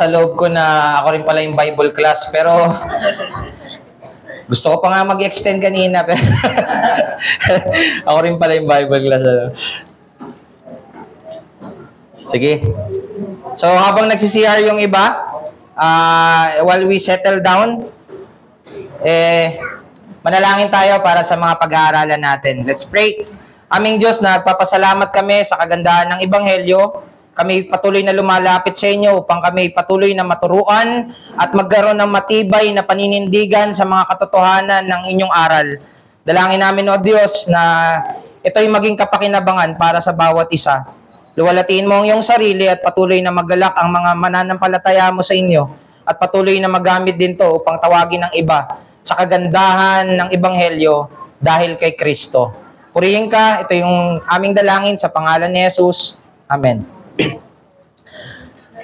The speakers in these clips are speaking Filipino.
sa loob ko na ako rin pala yung Bible class, pero gusto ko pa nga mag-extend kanina, pero ako rin pala yung Bible class. Sige. So, habang nagsisiyar yung iba, while we settle down, manalangin tayo para sa mga pag-aaralan natin. Let's pray. Aming Diyos, nagpapasalamat kami sa kagandahan ng Ebanghelyo. Kami patuloy na lumalapit sa inyo upang kami patuloy na maturuan at magkaroon ng matibay na paninindigan sa mga katotohanan ng inyong aral. Dalangin namin, O Diyos, na ito'y maging kapakinabangan para sa bawat isa. Luwalatiin mo ang iyong sarili at patuloy na maggalak ang mga mananampalataya mo sa inyo at patuloy na magamit din to upang tawagin ng iba sa kagandahan ng Ebanghelyo dahil kay Kristo. Purihin ka, ito yung aming dalangin sa pangalan ni Jesus. Amen.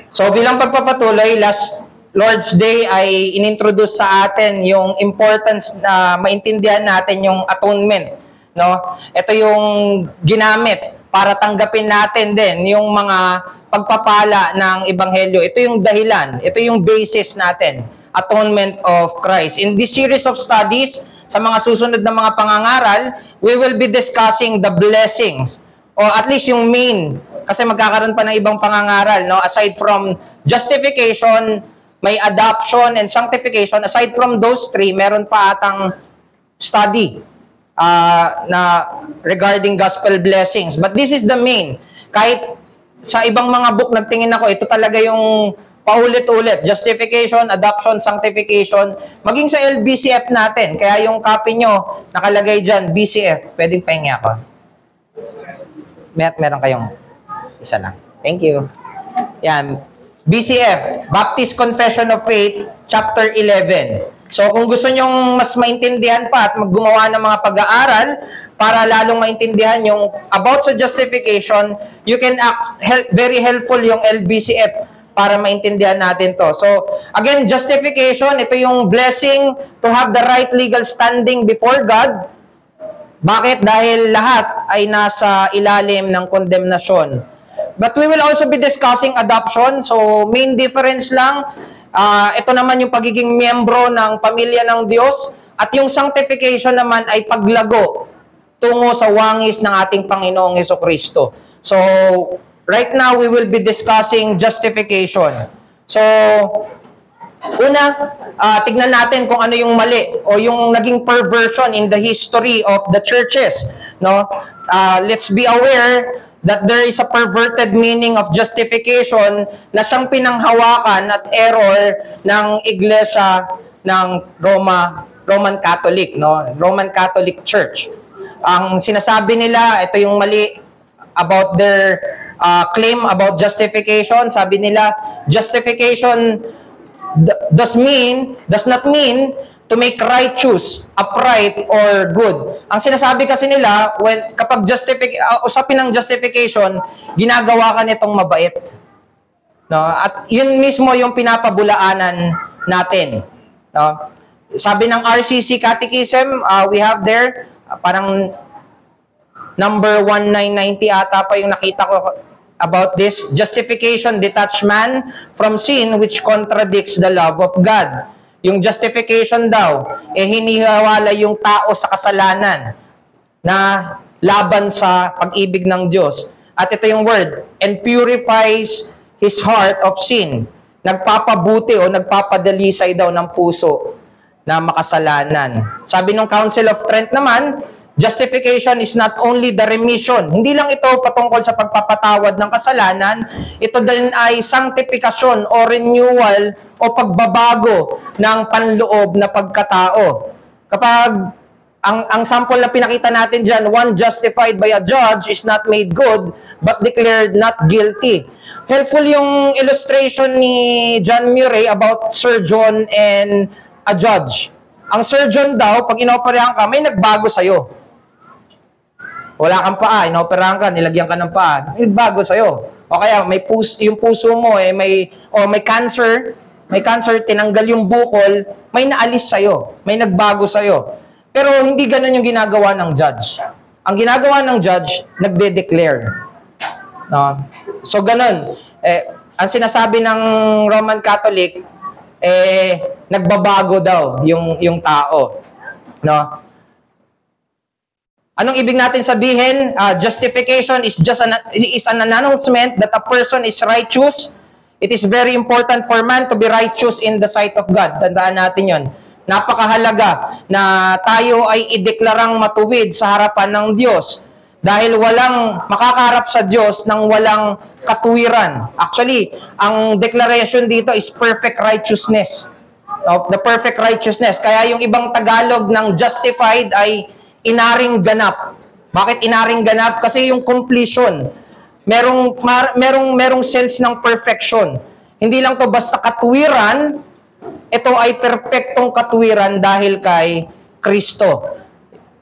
So bilang pagpapatuloy, last Lord's Day ay inintroduce sa atin yung importance na maintindihan natin yung atonement. No? Ito yung ginamit para tanggapin natin din yung mga pagpapala ng Ebanghelyo. Ito yung dahilan, ito yung basis natin, atonement of Christ. In this series of studies, sa mga susunod na mga pangangaral, we will be discussing the blessings, o at least yung main, kasi magkakaroon pa ng ibang pangangaral, no? Aside from justification, may adoption and sanctification. Aside from those three, meron pa atang study na regarding gospel blessings. But this is the main. Kahit sa ibang mga book nagtingin ako, ito talaga yung paulit-ulit. Justification, adoption, sanctification. Maging sa LBCF natin. Kaya yung copy nyo, nakalagay dyan, BCF. Pwedeng pahingi ako. Meron kayong isa lang. Thank you. Yan. BCF, Baptist Confession of Faith, Chapter 11. So, kung gusto nyong mas maintindihan pa at maggumawa ng mga pag-aaral para lalong maintindihan yung about sa justification, you can very helpful yung LBCF para maintindihan natin to. So, again, justification, ito yung blessing to have the right legal standing before God. Bakit? Dahil lahat ay nasa ilalim ng kondemnasyon. But we will also be discussing adoption. So, main difference lang, ito naman yung pagiging miyembro ng pamilya ng Diyos. At yung sanctification naman ay paglago tungo sa wangis ng ating Panginoong Hesukristo. So, right now, we will be discussing justification. So, una, tignan natin kung ano yung mali o yung naging perversion in the history of the churches. No? Let's be aware that there is a perverted meaning of justification na siyang pinanghawakan at error ng Iglesia ng Roman Catholic, no? Roman Catholic Church. Ang sinasabi nila, ito yung mali about their claim about justification. Sabi nila, justification does not mean to make righteous, upright, or good. Ang sinasabi kasi nila, kapag usapin ng justification, ginagawa ka nitong mabait. No? At yun mismo yung pinapabulaanan natin. No? Sabi ng RCC Catechism, we have there, parang number 1990 ata pa yung nakita ko about this. Justification detach man from sin which contradicts the love of God. Yung justification daw, hinihiwalay yung tao sa kasalanan na laban sa pag-ibig ng Diyos. At ito yung word, and purifies his heart of sin. Nagpapabuti o nagpapadalisay daw ng puso na makasalanan. Sabi ng Council of Trent naman, justification is not only the remission. Hindi lang ito patungkol sa pagpapatawad ng kasalanan, ito din ay sanctification o renewal o pagbabago ng panloob na pagkatao. Kapag ang sample na pinakita natin dyan, one justified by a judge is not made good, but declared not guilty. Helpful yung illustration ni John Murray about surgeon and a judge. Ang surgeon daw, pag inoperahan ka, may nagbago sa'yo. Wala kang paa, inoperahan ka, nilagyan ka ng paa, may bago sa'yo. O kaya yung puso mo may cancer, tinanggal yung bukol, may naalis sa'yo, may nagbago sa'yo. Pero hindi ganun yung ginagawa ng judge. Ang ginagawa ng judge, nagde-declare. No? So ganun. ang sinasabi ng Roman Catholic, nagbabago daw yung tao. No? Anong ibig natin sabihin? Justification is an announcement that a person is righteous. It is very important for man to be righteous in the sight of God. Tandaan natin yon. Napakahalaga na tayo ay ideklarang matuwid sa harapan ng Diyos dahil walang makakaharap sa Diyos nang walang katuwiran. Actually, ang declaration dito is perfect righteousness. The perfect righteousness. Kaya yung ibang Tagalog ng justified ay inaring ganap. Bakit inaring ganap? Kasi yung completion. Merong sense ng perfection. Hindi lang to basta katuwiran, ito ay perpektong katuwiran dahil kay Kristo.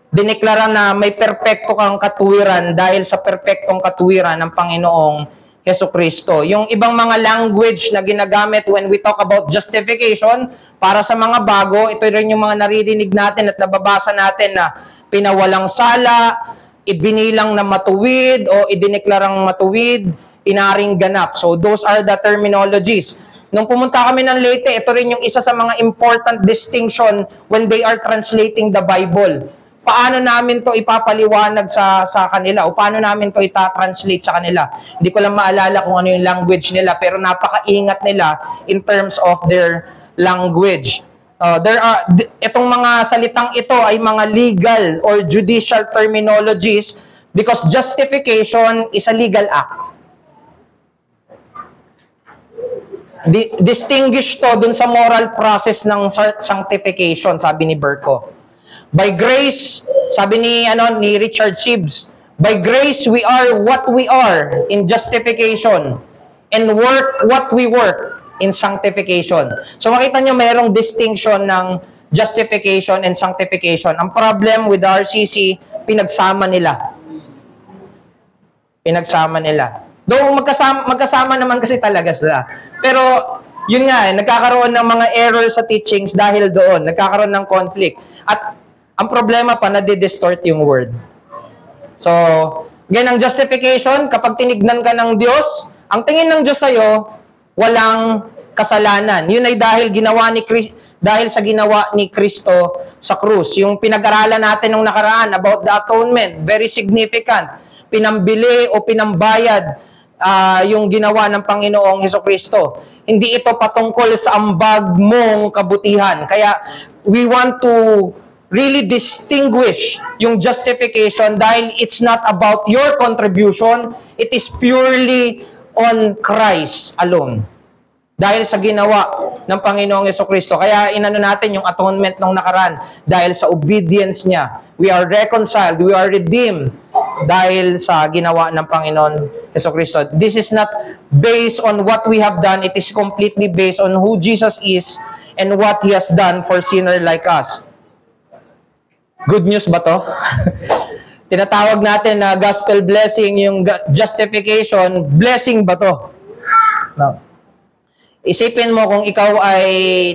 Dineklara na may perpekto kang katuwiran dahil sa perpektong katuwiran ng Panginoong Hesukristo. Yung ibang mga language na ginagamit when we talk about justification, para sa mga bago, ito rin yung mga naririnig natin at nababasa natin na pinawalang sala, ibinilang na matuwid o idineklarang matuwid, inaring ganap. So those are the terminologies. Nung pumunta kami ng Leyte, ito rin yung isa sa mga important distinction when they are translating the Bible. Paano namin to ipapaliwanag sa kanila o paano namin to ita-translate sa kanila. Hindi ko lang maalala kung ano yung language nila pero napakaingat nila in terms of their language. Itong mga salitang ito ay mga legal or judicial terminologies because justification is a legal act. Distinguish to dun sa moral process ng sanctification, sabi ni Berko. By grace, sabi ni Richard Sibbes, by grace we are what we are in justification and work what we work in sanctification. So makita nyo mayroong distinction ng justification and sanctification. Ang problem with the RCC, pinagsama nila. Pinagsama nila. Though magkasama naman kasi talaga sila. Pero yun nga, nagkakaroon ng mga error sa teachings dahil doon. Nagkakaroon ng conflict. At ang problema pa, nadidistort yung word. So, ganyan ang justification, kapag tinignan ka ng Diyos, ang tingin ng Diyos sa'yo, walang kasalanan. Yun ay dahil sa ginawa ni Kristo sa krus. Yung pinag-aralan natin nung nakaraan about the atonement, very significant. Pinambili o pinambayad yung ginawa ng Panginoong Hesukristo. Hindi ito patungkol sa ambag mong kabutihan. Kaya we want to really distinguish yung justification dahil it's not about your contribution, it is purely on Christ alone. Dahil sa ginawa ng Panginoong Hesukristo. Kaya inano natin yung atonement nung nakaraan. Dahil sa obedience niya, we are reconciled, we are redeemed dahil sa ginawa ng Panginoon Hesukristo. This is not based on what we have done, it is completely based on who Jesus is and what He has done for sinner like us. Good news ba to? Tinatawag natin na gospel blessing, yung justification, blessing ba to? No. Isipin mo kung ikaw ay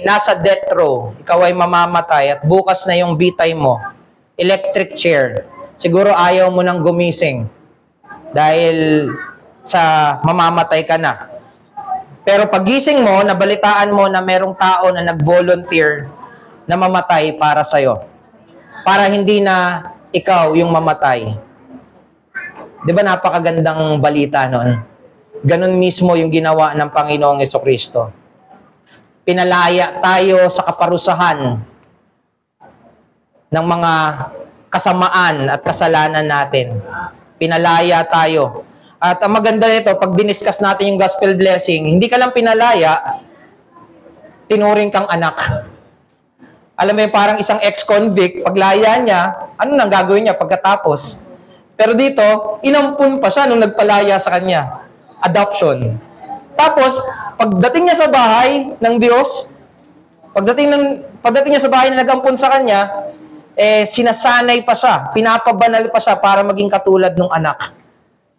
nasa death row, ikaw ay mamamatay at bukas na yung bitay mo, electric chair, siguro ayaw mo nang gumising dahil sa mamamatay ka na. Pero pagising mo, nabalitaan mo na merong tao na nag-volunteer na mamatay para sa'yo. Para hindi na ikaw yung mamatay. Di ba napakagandang balita noon? Ganon mismo yung ginawa ng Panginoong Hesukristo. Pinalaya tayo sa kaparusahan ng mga kasamaan at kasalanan natin. Pinalaya tayo. At ang maganda nito, pag diniscuss natin yung gospel blessing, hindi ka lang pinalaya, tinuring kang anak. Alam mo yung parang isang ex-convict, paglaya niya, ano nang gagawin niya pagkatapos? Pero dito, inampun pa siya nung nagpalaya sa kanya. Adoption. Tapos, pagdating niya sa bahay ng Diyos, pagdating niya sa bahay na nagampun sa kanya, sinasanay pa siya, pinapabanal pa siya para maging katulad ng anak.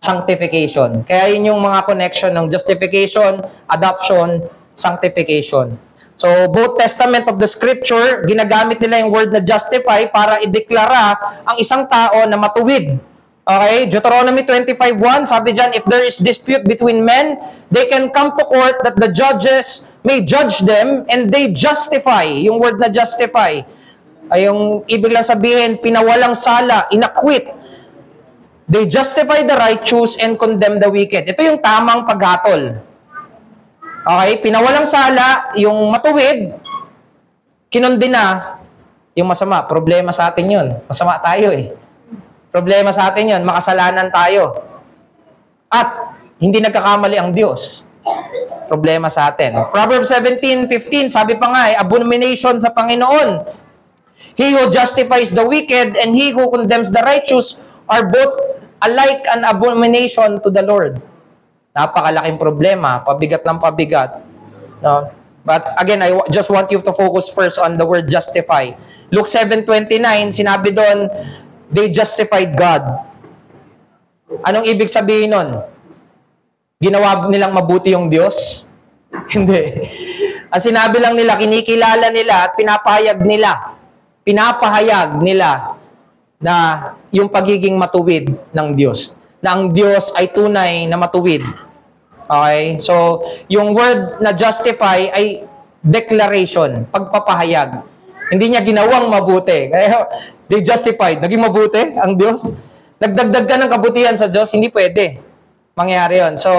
Sanctification. Kaya yun yung mga connection ng justification, adoption, sanctification. So, both testament of the scripture, ginagamit nila yung word na justify para ideklara ang isang tao na matuwid Okay, Deuteronomy 25:1, sabi dyan, if there is dispute between men, they can come to court that the judges may judge them and they justify. Yung word na justify, ay yung ibig lang sabihin, pinawalang sala, inacquit. They justify the righteous and condemn the wicked. Ito yung tamang paghatol. Okay, pinawalang sala, yung matuwid, kinondena, yung masama. Problema sa atin yun. Masama tayo eh. Problema sa atin yun, makasalanan tayo. At hindi nagkakamali ang Diyos. Problema sa atin. Proverbs 17:15, sabi pa nga, abomination sa Panginoon. He who justifies the wicked and he who condemns the righteous are both alike an abomination to the Lord. Napakalaking problema, pabigat ng pabigat. No? But again, I just want you to focus first on the word justify. Luke 7:29, sinabi doon, they justified God. Anong ibig sabihin nun? Ginawa nilang mabuti yung Diyos? Hindi. Ang sinabi lang nila, kinikilala nila at pinapahayag nila na yung pagiging matuwid ng Diyos. Na ang Diyos ay tunay na matuwid. Okay? So, yung word na justify ay declaration, pagpapahayag. Hindi niya ginawang mabuti. Kaya, they justified. Naging mabuti ang Diyos. Nagdagdag ka ng kabutihan sa Diyos, hindi pwede mangyari yon. So,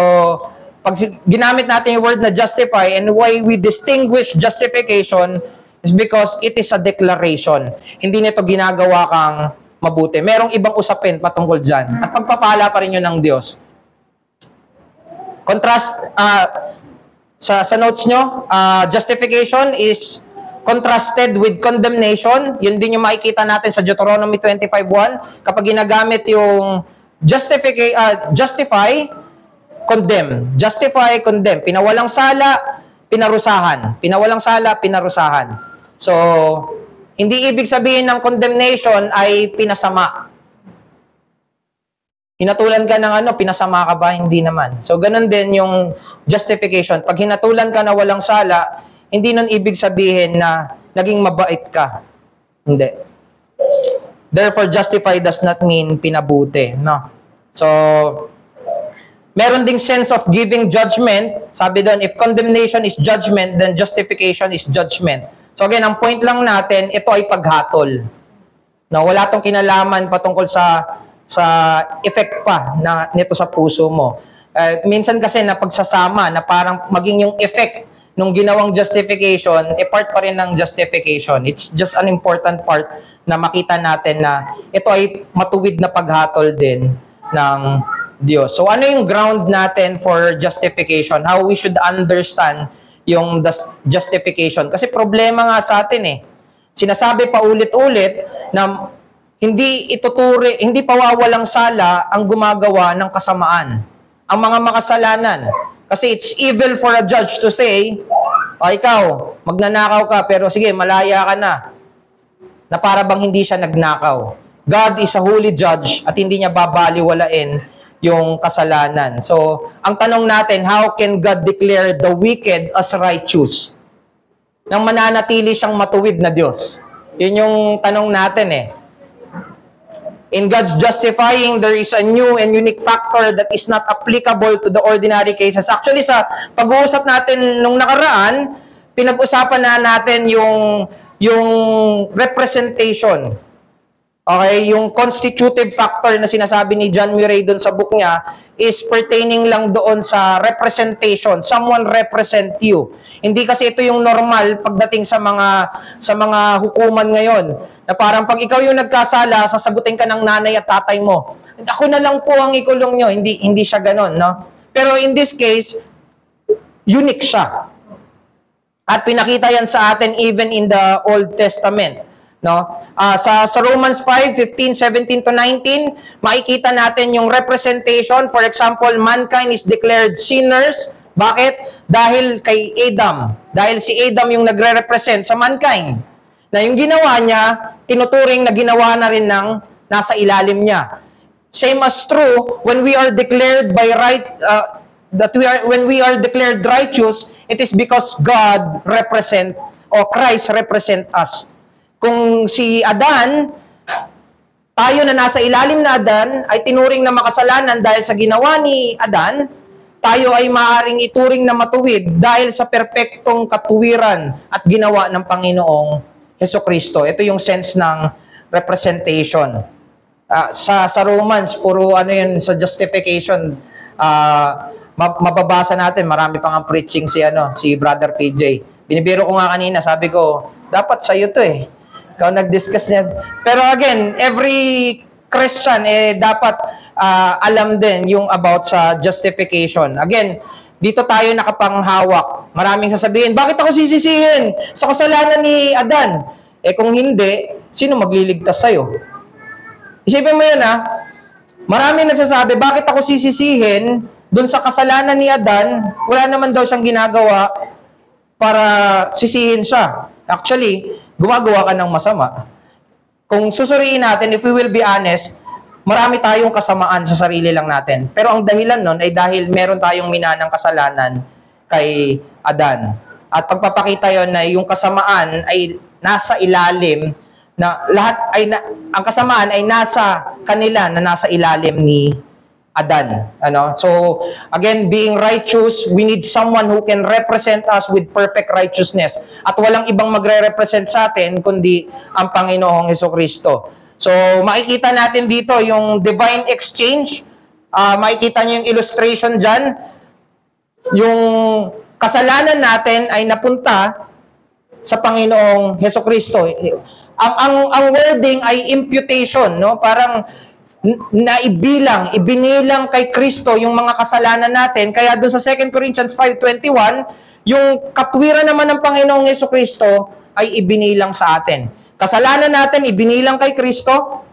pag ginamit natin yung word na justify, and why we distinguish justification is because it is a declaration. Hindi nito ginagawa kang mabuti. Merong ibang usapin patungkol dyan. At pagpapala pa rin yun ng Diyos. Contrast, sa notes nyo, justification is contrasted with condemnation. Yun din yung makikita natin sa Deuteronomy 25:1. Kapag ginagamit yung justify, condemn. Justify, condemn. Pinawalang sala, pinarusahan. Pinawalang sala, pinarusahan. So, hindi ibig sabihin ng condemnation ay pinasama. Hinatulan ka ng pinasama ka ba? Hindi naman. So, ganun din yung justification. Pag hinatulan ka na walang sala, hindi nun ibig sabihin na naging mabait ka. Hindi. Therefore, justify does not mean pinabuti. No? So, meron ding sense of giving judgment. Sabi doon, if condemnation is judgment, then justification is judgment. So again, ang point lang natin, ito ay paghatol. No, wala tong kinalaman patungkol sa effect pa nito sa puso mo. Minsan kasi na pagsasama, na parang maging yung effect nung ginawang justification, part pa rin ng justification. It's just an important part na makita natin na ito ay matuwid na paghatol din ng Diyos. So ano yung ground natin for justification? How we should understand yung justification? Kasi problema nga sa atin eh. Sinasabi pa ulit-ulit na hindi pawawalang sala ang gumagawa ng kasamaan. Ang mga makasalanan. Kasi it's evil for a judge to say, ikaw, magnanakaw ka, pero sige, malaya ka na. Na para bang hindi siya nagnakaw. God is a holy judge at hindi niya babaliwalain yung kasalanan. So, ang tanong natin, how can God declare the wicked as righteous? Nang mananatili siyang matuwid na Diyos. Yun yung tanong natin eh. In God's justifying, there is a new and unique factor that is not applicable to the ordinary cases. Actually, sa pag-uusap natin nung nakaraan, pinag-usapan na natin yung representation. Okay, yung constitutive factor na sinasabi ni John Murray doon sa book niya is pertaining lang doon sa representation. Someone represent you. Hindi kasi ito yung normal pagdating sa mga hukuman ngayon. Na parang pag ikaw yung nagkasala, sasagutin ka ng nanay at tatay mo. Ako na lang po ang ikulong nyo. Hindi siya ganon, no? Pero in this case, unique siya. At pinakita yan sa atin even in the Old Testament. No? Sa Romans 5:15, 17 to 19, makikita natin yung representation. For example, mankind is declared sinners. Bakit? Dahil kay Adam. Dahil si Adam yung nagre-represent sa mankind. Na yung ginawa niya, tinuturing na ginawa na rin ng nasa ilalim niya. Same as true when we are declared by when we are declared righteous, it is because God Christ represent us. Kung si Adan, tayo na nasa ilalim na Adan ay tinuring na makasalanan dahil sa ginawa ni Adan, tayo ay maaaring ituring na matuwid dahil sa perpektong katuwiran at ginawa ng Panginoong Hesukristo. Ito yung sense ng representation. Sa Romans, puro ano yun, sa justification, mababasa natin, marami pang ang preaching si Brother PJ. Binibiro ko nga kanina, sabi ko, dapat sa'yo to eh. Ikaw nag-discuss niya. Pero again, every Christian dapat alam din yung about sa justification. Again, dito tayo nakapanghawak. Maraming sasabihin, bakit ako sisisihin sa kasalanan ni Adan? Kung hindi, sino magliligtas sa'yo? Isipin mo yun Maraming nagsasabi, bakit ako sisisihin dun sa kasalanan ni Adan? Wala naman daw siyang ginagawa para sisihin siya. Actually, gumagawa ka ng masama. Kung susuriin natin, if we will be honest, marami tayong kasamaan sa sarili lang natin. Pero ang dahilan nun ay dahil meron tayong minanang kasalanan kay Adan. At pagpapakita yon na yung kasamaan ay nasa ilalim na ang kasamaan ay nasa kanila na nasa ilalim ni Adan. So, again, being righteous, we need someone who can represent us with perfect righteousness. At walang ibang magre-represent sa atin kundi ang Panginoong Hesukristo. So, makikita natin dito yung divine exchange. Makikita niyo yung illustration dyan. Yung kasalanan natin ay napunta sa Panginoong Hesukristo. Ang wording ay imputation, no? Parang ibinilang kay Kristo yung mga kasalanan natin. Kaya doon sa 2 Corinthians 5:21, yung katwiran naman ng Panginoong Hesukristo ay ibinilang sa atin. Kasalanan natin, ibinilang kay Kristo.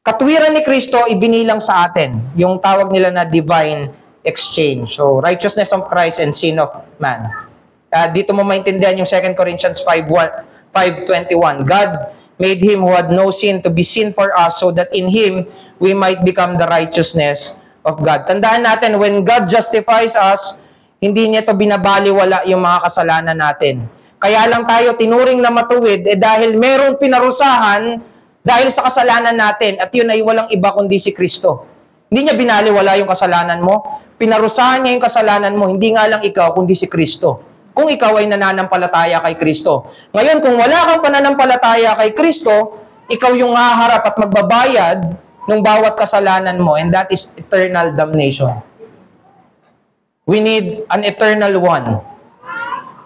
Katwiran ni Kristo, ibinilang sa atin. Yung tawag nila na divine exchange. So, righteousness of Christ and sin of man. Dito mo maintindihan yung 2 Corinthians 5:21. God made him who had no sin to be sin for us so that in him we might become the righteousness of God. Tandaan natin, when God justifies us, hindi niya to binabaliwala yung mga kasalanan natin. Kaya lang tayo tinuring na matuwid dahil merong pinarusahan dahil sa kasalanan natin at yun ay walang iba kundi si Kristo. Hindi niya binaliwala yung kasalanan mo, pinarusahan niya yung kasalanan mo, hindi nga lang ikaw kundi si Kristo. Kung ikaw ay nananampalataya kay Kristo. Ngayon, kung wala kang pananampalataya kay Kristo, ikaw yung haharap at magbabayad ng bawat kasalanan mo, and that is eternal damnation. We need an eternal one.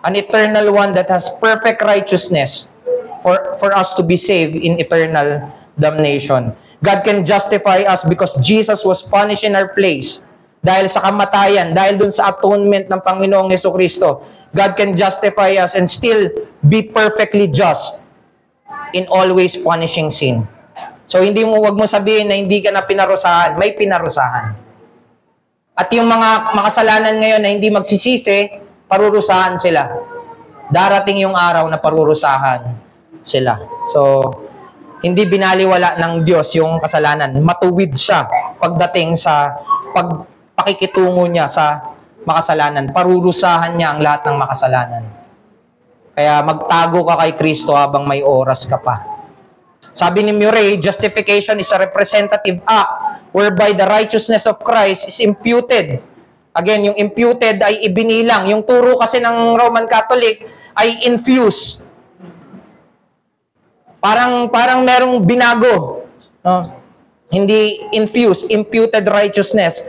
An eternal one that has perfect righteousness for us to be saved in eternal damnation. God can justify us because Jesus was punished in our place. Dahil sa kamatayan, dahil dun sa atonement ng Panginoong Hesukristo, God can justify us and still be perfectly just in always punishing sin. So, wag mo sabihin na hindi ka na pinarusahan. May pinarusahan. At yung mga makasalanan ngayon na hindi magsisisi, parurusahan sila. Darating yung araw na parurusahan sila. So, hindi binaliwala ng Diyos yung kasalanan. Matuwid siya pagdating sa pakikitungo niya sa makasalanan. Parurusahan niya ang lahat ng makasalanan. Kaya magtago ka kay Kristo habang may oras ka pa. Sabi ni Murray, justification is a representative act whereby the righteousness of Christ is imputed. Again, yung imputed ay ibinilang. Yung turo kasi ng Roman Catholic ay infused. Parang merong binago. No? Hindi infused, imputed righteousness.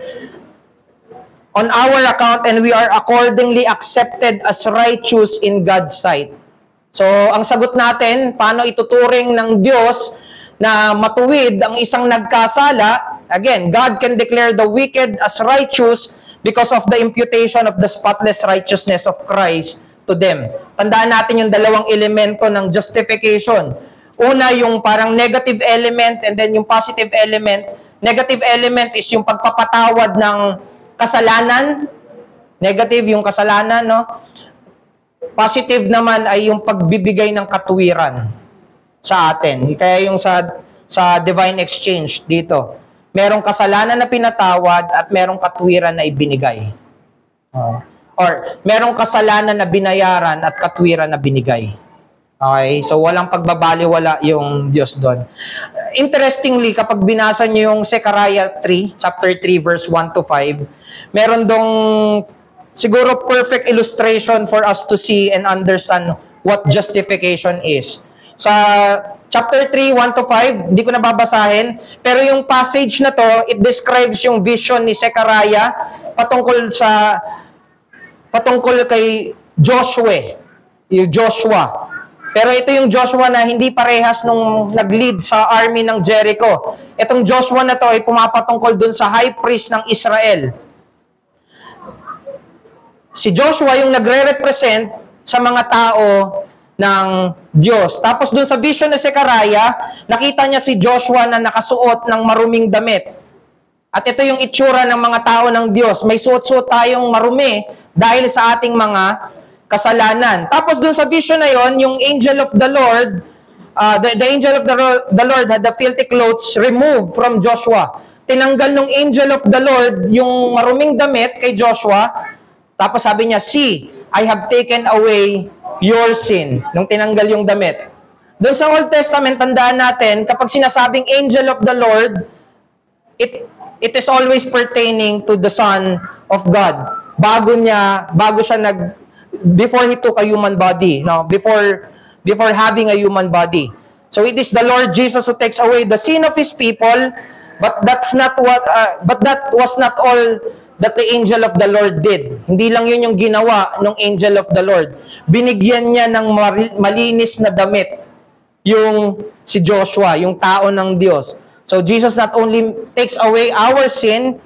On our account, and we are accordingly accepted as righteous in God's sight. So, ang sagot natin, paano ituturing ng Diyos na matuwid ang isang nagkasala? Again, God can declare the wicked as righteous because of the imputation of the spotless righteousness of Christ to them. Tandaan natin yung dalawang elemento ng justification. Una, yung parang negative element and then yung positive element. Negative element is yung pagpapatawad ng kasalanan. Negative yung kasalanan, no? Positive naman ay yung pagbibigay ng katuwiran sa atin. Kaya yung sa divine exchange dito, merong kasalanan na pinatawad at merong katuwiran na ibinigay. Or merong kasalanan na binayaran at katuwiran na binigay. Okay? So walang pagbabaliwala yung Diyos doon. interestingly, kapag binasa niyo yung Zechariah 3, chapter 3, verse 1 to 5, meron dong siguro perfect illustration for us to see and understand what justification is. Sa chapter 3, 1 to 5, hindi ko nababasahin, pero yung passage na to, it describes yung vision ni Zechariah patungkol kay Joshua. Yung Joshua. Pero ito yung Joshua na hindi parehas nung nag-lead sa army ng Jericho. Itong Joshua na to ay pumapatungkol dun sa high priest ng Israel. Si Joshua yung nagre-represent sa mga tao ng Diyos. Tapos dun sa vision ni Zechariah, nakita niya si Joshua na nakasuot ng maruming damit. At ito yung itsura ng mga tao ng Diyos. May suot-suot tayong marumi dahil sa ating mga kasalanan. Tapos dun sa vision na yon, yung angel of the Lord, the angel of the Lord had the filthy clothes removed from Joshua. Tinanggal ng angel of the Lord yung maruming damit kay Joshua. Tapos sabi niya, "See, I have taken away your sin." Nung tinanggal yung damit. Doon sa Old Testament, tandaan natin, kapag sinasabing angel of the Lord, it is always pertaining to the Son of God. Before he took a human body, before having a human body. So it is the Lord Jesus who takes away the sin of his people, but that was not all that the angel of the Lord did. Hindi lang yun yung ginawa ng angel of the Lord. Binigyan niya ng malinis na damit yung si Joshua, yung tao ng Diyos. So Jesus not only takes away our sin,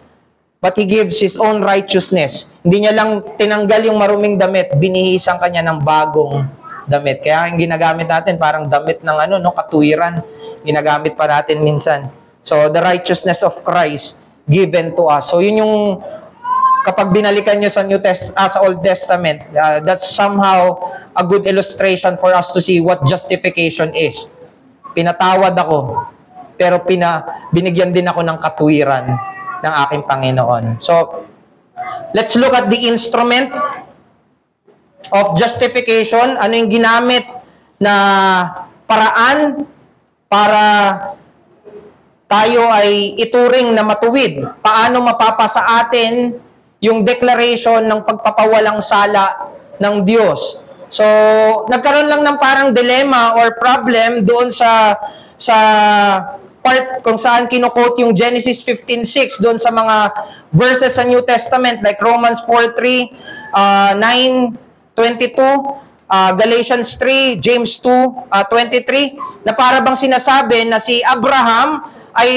but He gives His own righteousness. Hindi niya lang tinanggal yung maruming damit, binihisan kanya ng bagong damit. Kaya yung ginagamit natin, parang damit ng katuwiran. Ginagamit pa natin minsan. So, the righteousness of Christ given to us. So, yun yung kapag binalikan nyo sa sa Old Testament, that's somehow a good illustration for us to see what justification is. Pinatawad ako, pero binigyan din ako ng katuwiran ng aking Panginoon. So, let's look at the instrument of justification. Ano yung ginamit na paraan para tayo ay ituring na matuwid? Paano mapapasa atin yung declaration ng pagpapawalang sala ng Diyos? So, nagkaroon lang ng parang dilemma or problem doon sa part kung saan kino-quote yung Genesis 15:6 doon sa mga verses sa New Testament like Romans 4:3, 9:22, Galatians 3, James 2:23, na para bang sinasabi na si Abraham ay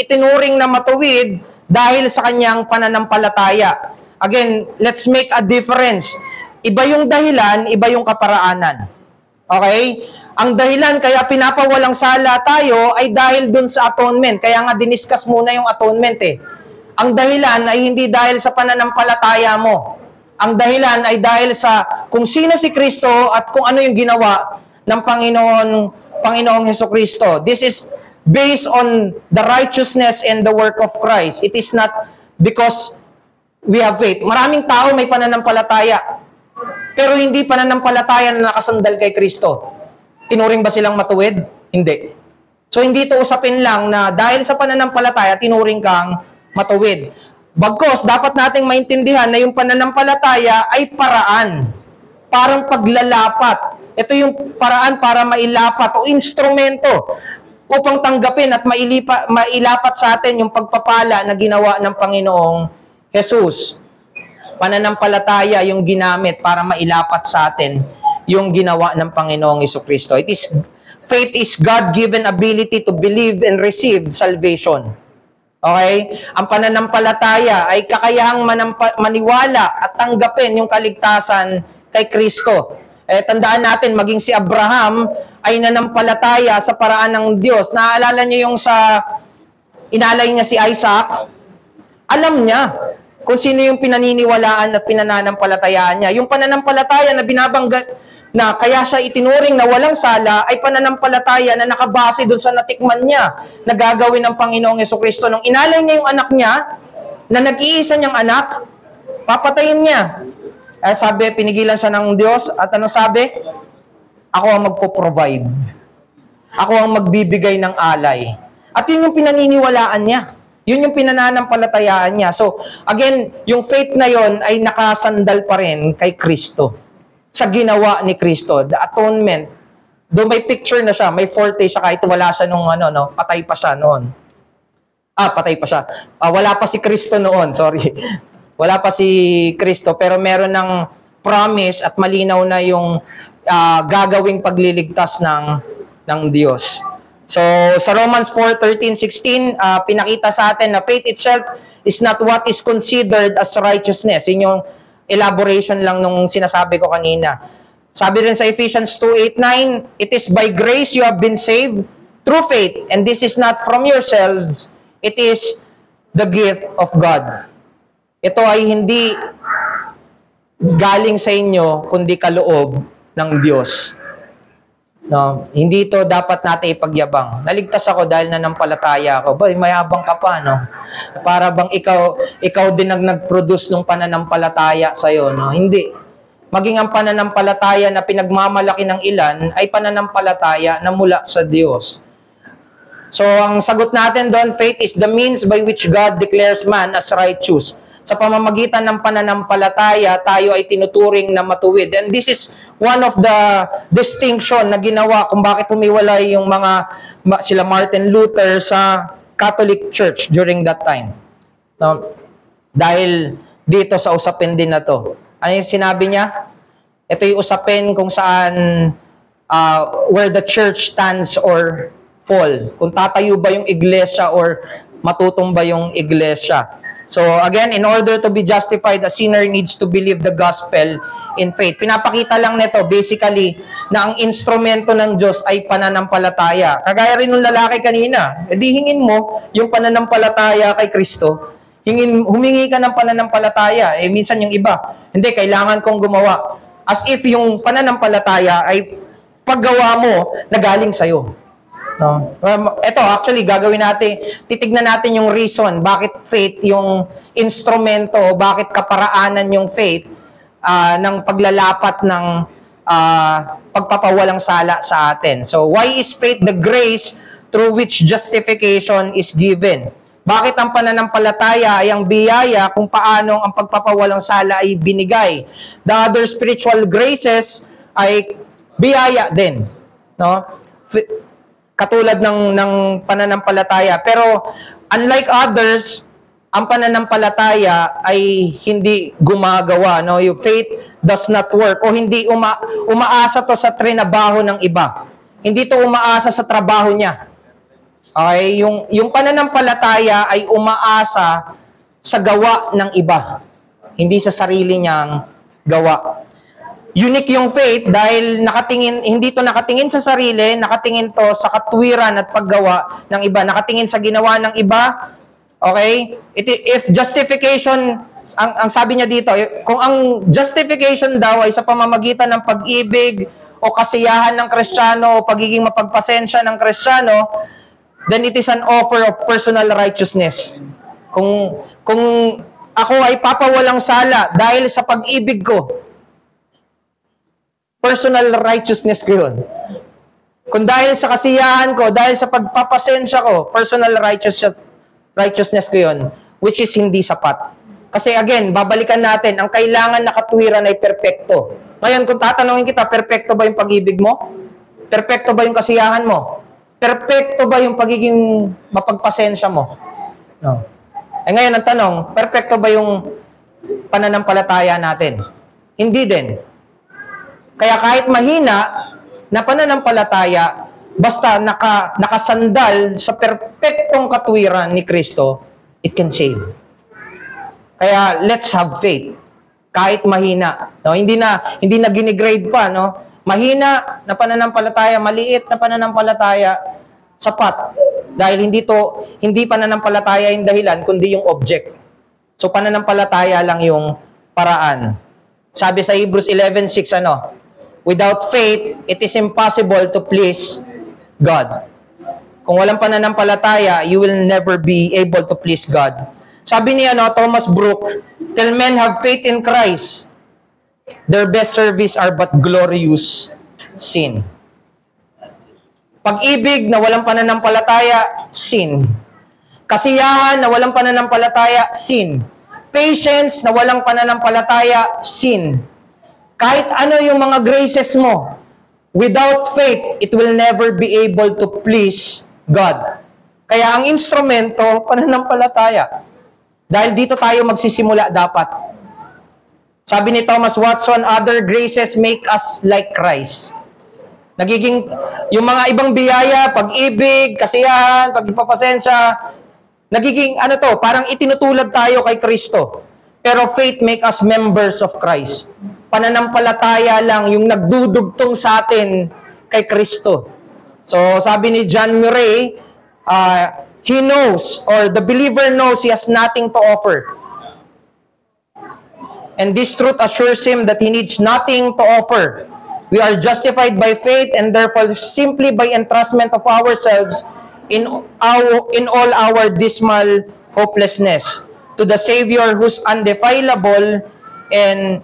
itinuring na matuwid dahil sa kanyang pananampalataya. Again, let's make a difference. Iba yung dahilan, iba yung kaparaanan. Okay? Ang dahilan kaya pinapawalang sala tayo ay dahil dun sa atonement. Kaya nga diniscuss muna yung atonement eh. Ang dahilan ay hindi dahil sa pananampalataya mo. Ang dahilan ay dahil sa kung sino si Kristo at kung ano yung ginawa ng Panginoong Hesukristo. This is based on the righteousness and the work of Christ. It is not because we have faith. Maraming tao may pananampalataya, pero hindi pananampalataya na nakasandal kay Kristo. Tinuring ba silang matuwid? Hindi. So, hindi ito usapin lang na dahil sa pananampalataya, tinuring kang matuwid. Bagkos, dapat nating maintindihan na yung pananampalataya ay paraan. Parang paglalapat. Ito yung paraan para mailapat o instrumento upang tanggapin at mailapat sa atin yung pagpapala na ginawa ng Panginoong Jesus. Pananampalataya yung ginamit para mailapat sa atin yung ginawa ng Panginoong Hesukristo. Faith is God-given ability to believe and receive salvation. Okay? Ang pananampalataya ay kakayahang maniwala at tanggapin yung kaligtasan kay Kristo. Tandaan natin, maging si Abraham ay nanampalataya sa paraan ng Diyos. Naaalala niyo yung inalay niya si Isaac? Alam niya kung sino yung pinaniniwalaan at pinananampalatayaan niya. Yung pananampalataya na binabangga na kaya siya itinuring na walang sala ay pananampalataya na nakabase doon sa natikman niya na gagawin ng Panginoong Hesukristo. Nung inalay niya yung anak niya, na nag-iisa niyang anak, papatayin niya. Sabi, pinigilan siya ng Diyos at ano sabi? Ako ang magpo-provide. Ako ang magbibigay ng alay. At yun yung pinaniniwalaan niya. Yun yung pinananampalatayaan niya. So, again, yung faith na yon ay nakasandal pa rin kay Kristo. Sa ginawa ni Kristo. The atonement. Doon may picture na siya, may forte siya kahit wala siya nung patay pa siya noon. Patay pa siya. Wala pa si Kristo noon, sorry. Wala pa si Kristo, pero meron ng promise at malinaw na yung gagawing pagliligtas ng Diyos. So, sa Romans 4:13-16, pinakita sa atin na faith itself is not what is considered as righteousness. Yun yung elaboration lang nung sinasabi ko kanina. Sabi rin sa Ephesians 2:8-9, it is by grace you have been saved through faith, and this is not from yourselves, it is the gift of God. Ito ay hindi galing sa inyo, kundi kaloob ng Diyos. No, hindi ito dapat natin ipagyabang. Naligtas ako dahil nanampalataya ako. Boy, mayabang ka pa, no? Para bang ikaw din nag-produce ng pananampalataya sa iyo, no? Hindi. Maging ang pananampalataya na pinagmamalaki ng ilan ay pananampalataya na mula sa Diyos. So, ang sagot natin doon, faith is the means by which God declares man as righteous. Sa pamamagitan ng pananampalataya, tayo ay tinuturing na matuwid. And this is one of the distinction na ginawa kung bakit humiwalay yung sila Martin Luther sa Catholic Church during that time. No? Dahil dito sa usapin din na to. Ano yung sinabi niya? Ito yung usapin kung saan where the church stands or fall. Kung tatayo ba yung iglesia or matutumba yung iglesia. So again, in order to be justified, a sinner needs to believe the gospel in faith. Pinapakita lang nito basically na ang instrumento ng Diyos ay pananampalataya. Kagaya rin ng lalaki kanina, edi hingin mo yung pananampalataya kay Kristo. Humingi ka ng pananampalataya. Minsan yung iba, hindi, kailangan kong gumawa. As if yung pananampalataya ay paggawa mo na galing sa'yo. No. Ito, actually, gagawin natin, titignan natin yung reason, bakit faith yung instrumento, bakit kaparaanan yung faith ng paglalapat ng pagpapawalang sala sa atin. So, why is faith the grace through which justification is given? Bakit ang pananampalataya ay ang biyaya kung paano ang pagpapawalang sala ay binigay? The other spiritual graces ay biyaya din. No? Katulad ng pananampalataya. Pero unlike others, ang pananampalataya ay hindi gumagawa. No? Yung faith does not work. O hindi umaasa to sa trinabaho ng iba. Hindi to umaasa sa trabaho niya. Okay? Yung pananampalataya ay umaasa sa gawa ng iba. Hindi sa sarili niyang gawa. Unique yung faith dahil hindi to nakatingin sa sarili, nakatingin to sa katwiran at paggawa ng iba, nakatingin sa ginawa ng iba. Okay? If justification, ang sabi niya dito, kung ang justification daw ay sa pamamagitan ng pag-ibig o kasiyahan ng Kristiyano o pagiging mapagpasensya ng Kristiyano, then it is an offer of personal righteousness. Kung ako ay papawalang sala dahil sa pag-ibig ko, personal righteousness ko yun. Kung dahil sa kasiyahan ko, dahil sa pagpapasensya ko, personal righteousness ko yun, which is hindi sapat. Kasi again, babalikan natin, ang kailangan na katwiran ay perpekto. Ngayon, kung tatanungin kita, perpekto ba yung pag-ibig mo? Perpekto ba yung kasiyahan mo? Perpekto ba yung pagiging mapagpasensya mo? No. Ngayon, ang tanong, perpekto ba yung pananampalataya natin? Hindi din. Kaya kahit mahina na pananampalataya, basta nakasandal sa perpektong katwiran ni Kristo, it can save. Kaya let's have faith. Kahit mahina, no? Hindi na ginigrade pa, no? Mahina na pananampalataya, maliit na pananampalataya, sapat. Dahil hindi pananampalataya yung dahilan, kundi yung object. So pananampalataya lang yung paraan. Sabi sa Hebrews 11:6, without faith, it is impossible to please God. Kung walang pananampalataya, you will never be able to please God. Sabi ni Thomas Brooks, till men have faith in Christ, their best service are but glorious sin. Pag-ibig na walang pananampalataya, sin. Kasiyahan na walang pananampalataya, sin. Patience na walang pananampalataya, sin. Kahit ano yung mga graces mo, without faith, it will never be able to please God. Kaya ang instrumento, pananampalataya. Dahil dito tayo magsisimula dapat. Sabi ni Thomas Watson, other graces make us like Christ. Nagiging, yung mga ibang biyaya, pag-ibig, kasiyahan, pagpapasensya, nagiging, parang itinutulad tayo kay Kristo. Pero faith make us members of Christ. Pananampalataya lang yung nagdudugtong sa atin kay Kristo. So, sabi ni John Murray, he knows, or the believer knows he has nothing to offer. And this truth assures him that he needs nothing to offer. We are justified by faith and therefore simply by entrustment of ourselves in all our dismal hopelessness to the Savior whose undefilable and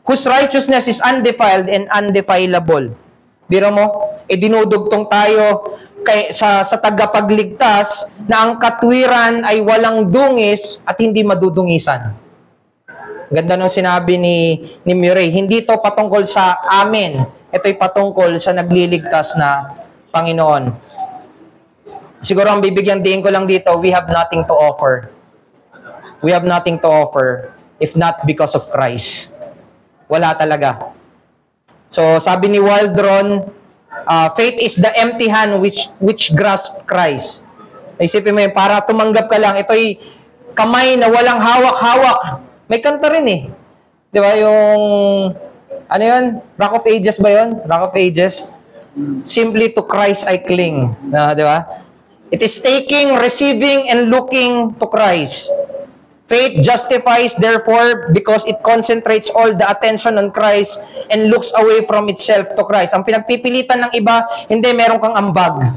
whose righteousness is undefiled and undefilable. Biro mo, dinudugtong tayo sa tagapagligtas na ang katwiran ay walang dungis at hindi madudungisan. Ganda nung sinabi ni Murray, hindi to patungkol sa amin. Ito'y patungkol sa nagliligtas na Panginoon. Siguro ang bibigyan din ko lang dito, we have nothing to offer. We have nothing to offer if not because of Christ. Wala talaga. So, sabi ni Waldron, faith is the empty hand which grasp Christ. Isipin mo yun, para tumanggap ka lang, ito'y kamay na walang hawak-hawak. May kanta rin eh. Di ba yung, ano yun? Rock of Ages ba yun? Rock of Ages? Simply to Christ I cling. Di ba? It is taking, receiving, and looking to Christ. Faith justifies, therefore, because it concentrates all the attention on Christ and looks away from itself to Christ. Ang pinagpipilitan ng iba, hindi, meron kang ambag.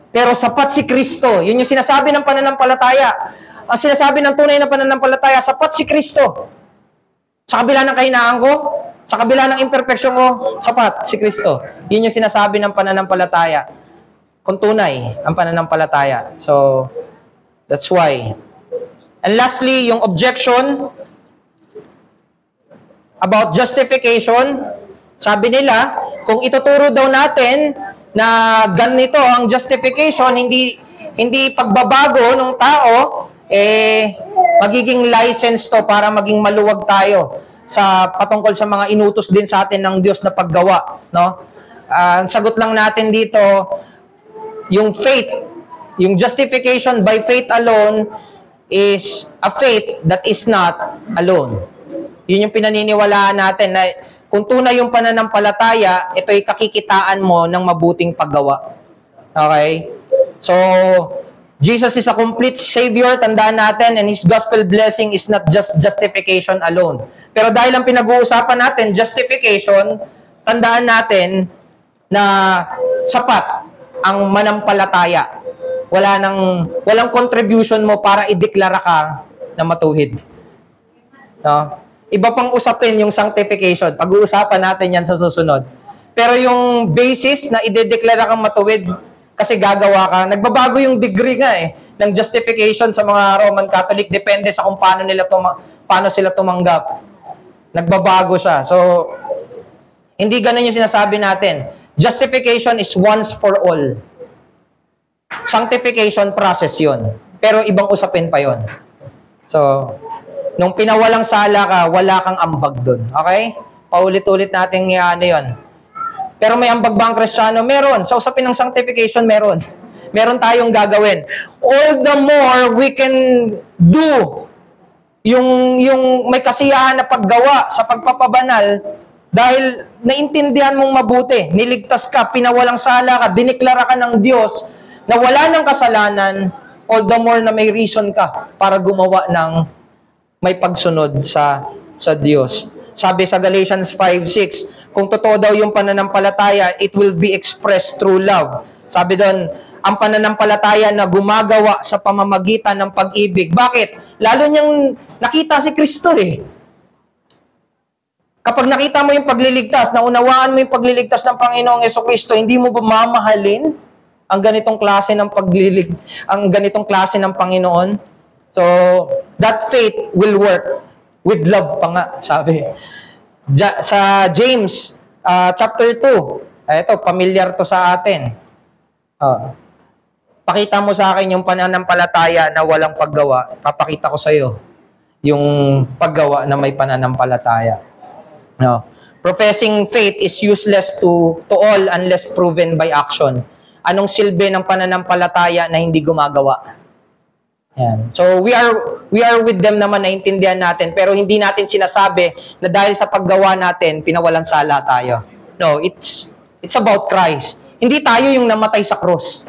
Pero sapat si Kristo. Yun yung sinasabi ng pananampalataya. Ang sinasabi ng tunay na pananampalataya, sapat si Kristo. Sa kabila ng kahinaan ko, sa kabila ng imperfeksyon ko, sapat si Kristo. Yun yung sinasabi ng pananampalataya. Kung tunay ang pananampalataya. So, that's why. And lastly, yung objection about justification, sabi nila, kung ituturo daw natin na ganito ang justification, hindi pagbabago ng tao, magiging license to para maging maluwag tayo sa patungkol sa mga inutos din sa atin ng Diyos na paggawa, no? Ang sagot lang natin dito, yung faith, yung justification by faith alone is a faith that is not alone. Yun yung pinaniniwalaan natin na kung tunay yung pananampalataya, ito'y kakikitaan mo ng mabuting paggawa. Okay? So, Jesus is a complete Savior, tandaan natin, and His gospel blessing is not just justification alone. Pero dahil ang pinag-uusapan natin, justification, tandaan natin na sapat ang manampalataya. Walang contribution mo para ideklara ka na matuwid. No? Iba pang usapin yung sanctification. Pag-uusapan natin yan sa susunod. Pero yung basis na idedeklara kang matuwid, kasi gagawa ka, nagbabago yung degree nga ng justification sa mga Roman Catholic, depende sa kung paano sila tumanggap. Nagbabago siya. So, hindi ganun yung sinasabi natin. Justification is once for all. Sanctification process yun. Pero ibang usapin pa yun. So, nung pinawalang sala ka, wala kang ambag dun. Okay? Paulit-ulit natin yun. Pero may ambag ba ang Kristiyano? Meron. Sa usapin ng sanctification, meron. Meron tayong gagawin. All the more we can do yung may kasiyahan na paggawa sa pagpapabanal dahil naintindihan mong mabuti, niligtas ka, pinawalang sala ka, diniklara ka ng Diyos na wala ng kasalanan, all the more na may reason ka para gumawa ng may pagsunod sa Diyos. Sabi sa Galatians 5:6, kung totoo daw yung pananampalataya, it will be expressed through love. Sabi doon, ang pananampalataya na gumagawa sa pamamagitan ng pag-ibig. Bakit? Lalo niyang nakita si Kristo eh. Kapag nakita mo yung pagliligtas, naunawaan mo yung pagliligtas ng Panginoong Yesu-Kristo, hindi mo ba mamahalin ang ganitong klase ng ang ganitong klase ng Panginoon. So, that faith will work with love pa nga, sabi. Sa James chapter 2, ito, familiar to sa atin. Pakita mo sa akin yung pananampalataya na walang paggawa. Papakita ko sa iyo yung paggawa na may pananampalataya. No. Professing faith is useless to all unless proven by action. Anong silbi ng pananampalataya na hindi gumagawa? Yan. So we are with them naman, naintindihan natin, pero hindi natin sinasabi na dahil sa paggawa natin pinawalang sala tayo. No, it's about Christ. Hindi tayo yung namatay sa krus.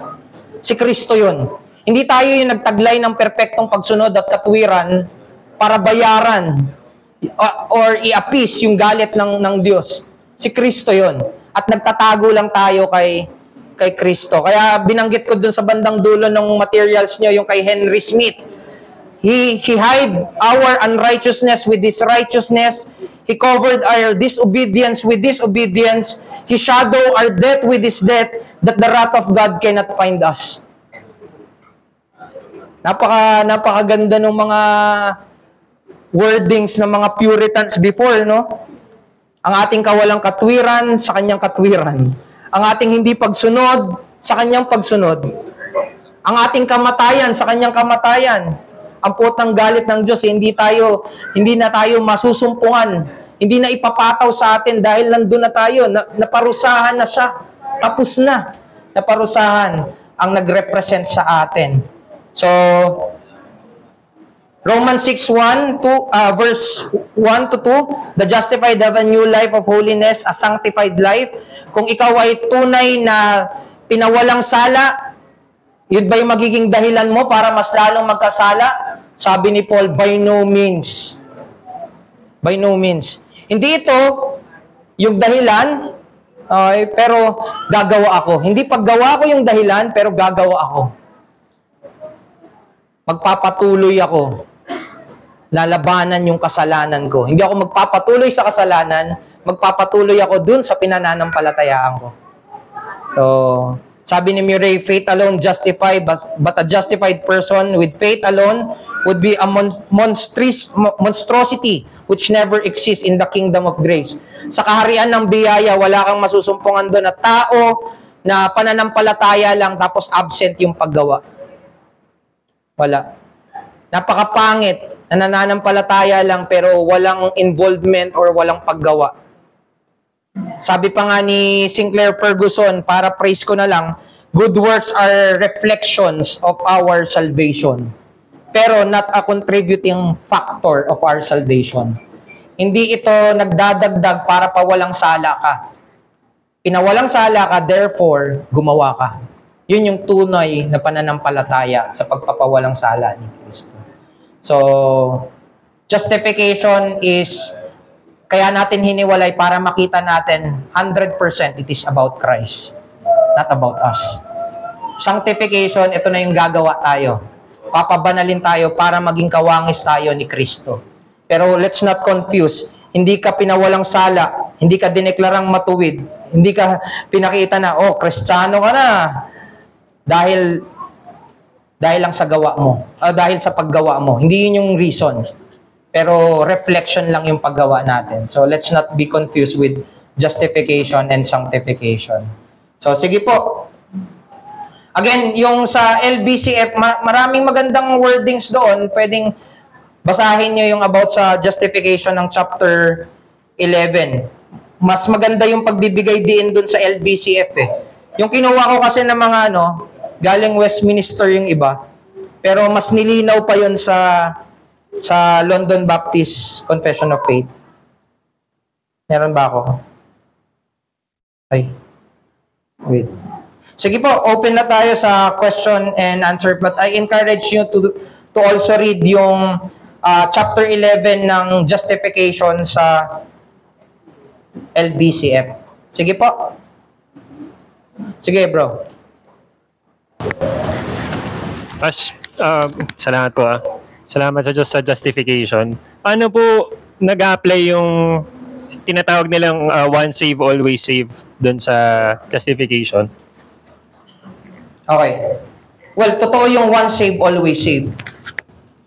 Si Kristo 'yun. Hindi tayo yung nagtaglay ng perpektong pagsunod at katwiran para bayaran or i-appease yung galit ng Diyos. Si Kristo 'yon. At nagtatago lang tayo kay Kristo. Kaya binanggit ko dun sa bandang dulo ng materials nyo, yung kay Henry Smith. He hide our unrighteousness with His righteousness. He covered our disobedience with disobedience. He shadow our death with His death, that the wrath of God cannot find us. Napakaganda ng mga wordings ng mga Puritans before, no? Ang ating kawalang katwiran sa kanyang katwiran. Ang ating hindi pagsunod sa kanyang pagsunod. Ang ating kamatayan sa kanyang kamatayan. Ang putang galit ng Diyos, hindi na tayo masusumpungan. Hindi na ipapataw sa atin dahil nandun na tayo. Naparusahan na siya. Tapos na. Naparusahan ang nagrepresent sa atin. So, Romans 6:1 to verse 1 to 2, the justified have a new life of holiness, a sanctified life. Kung ikaw ay tunay na pinawalang sala, yun ba yung magiging dahilan mo para mas lalong magkasala? Sabi ni Paul, by no means. By no means. Hindi ito yung dahilan, pero gagawa ako. Hindi paggawa ko yung dahilan, pero gagawa ako. Magpapatuloy ako. Lalabanan yung kasalanan ko. Hindi ako magpapatuloy sa kasalanan, magpapatuloy ako dun sa pinananampalatayaan ko. So, sabi ni Murray, faith alone justified, but a justified person with faith alone would be a monstrosity which never exists in the kingdom of grace. Sa kaharian ng biyaya, wala kang masusumpungan doon na tao na pananampalataya lang tapos absent yung paggawa. Wala. Napakapangit na nananampalataya lang pero walang involvement or walang paggawa. Sabi pa nga ni Sinclair Ferguson, para praise ko na lang, good works are reflections of our salvation, pero not a contributing factor of our salvation. Hindi ito nagdadagdag para pawalang sala ka. Pinawalang sala ka, therefore, gumawa ka. Yun yung tunay na pananampalataya sa pagpapawalang sala ni Kristo. So, justification is, kaya natin hiniwalay para makita natin 100% it is about Christ, not about us. Sanctification, ito na yung gagawa tayo. Papabanalin tayo para maging kawangis tayo ni Kristo. Pero let's not confuse, hindi ka pinawalang sala, hindi ka dineklarang matuwid, hindi ka pinakita na, oh, Kristiyano ka na, dahil lang sa gawa mo, dahil sa paggawa mo. Hindi yun yung reason. Pero reflection lang yung paggawa natin. So let's not be confused with justification and sanctification. So sige po. Again, yung sa LBCF, maraming magandang wordings doon. Pwedeng basahin nyo yung about sa justification ng chapter 11. Mas maganda yung pagbibigay din doon sa LBCF eh. Yung kinuha ko kasi ng mga galing Westminster yung iba. Pero mas nilinaw pa yun sa London Baptist Confession of Faith. Meron ba ako? Ay. Wait. Sige po, open na tayo sa question and answer. But I encourage you to also read yung chapter 11 ng justification sa LBCF. Sige po. Sige bro. Salamat po. Salamat sa Diyos sa justification. Paano po nag-apply yung tinatawag nilang once save, always save doon sa justification? Okay. Well, totoo yung once save, always save.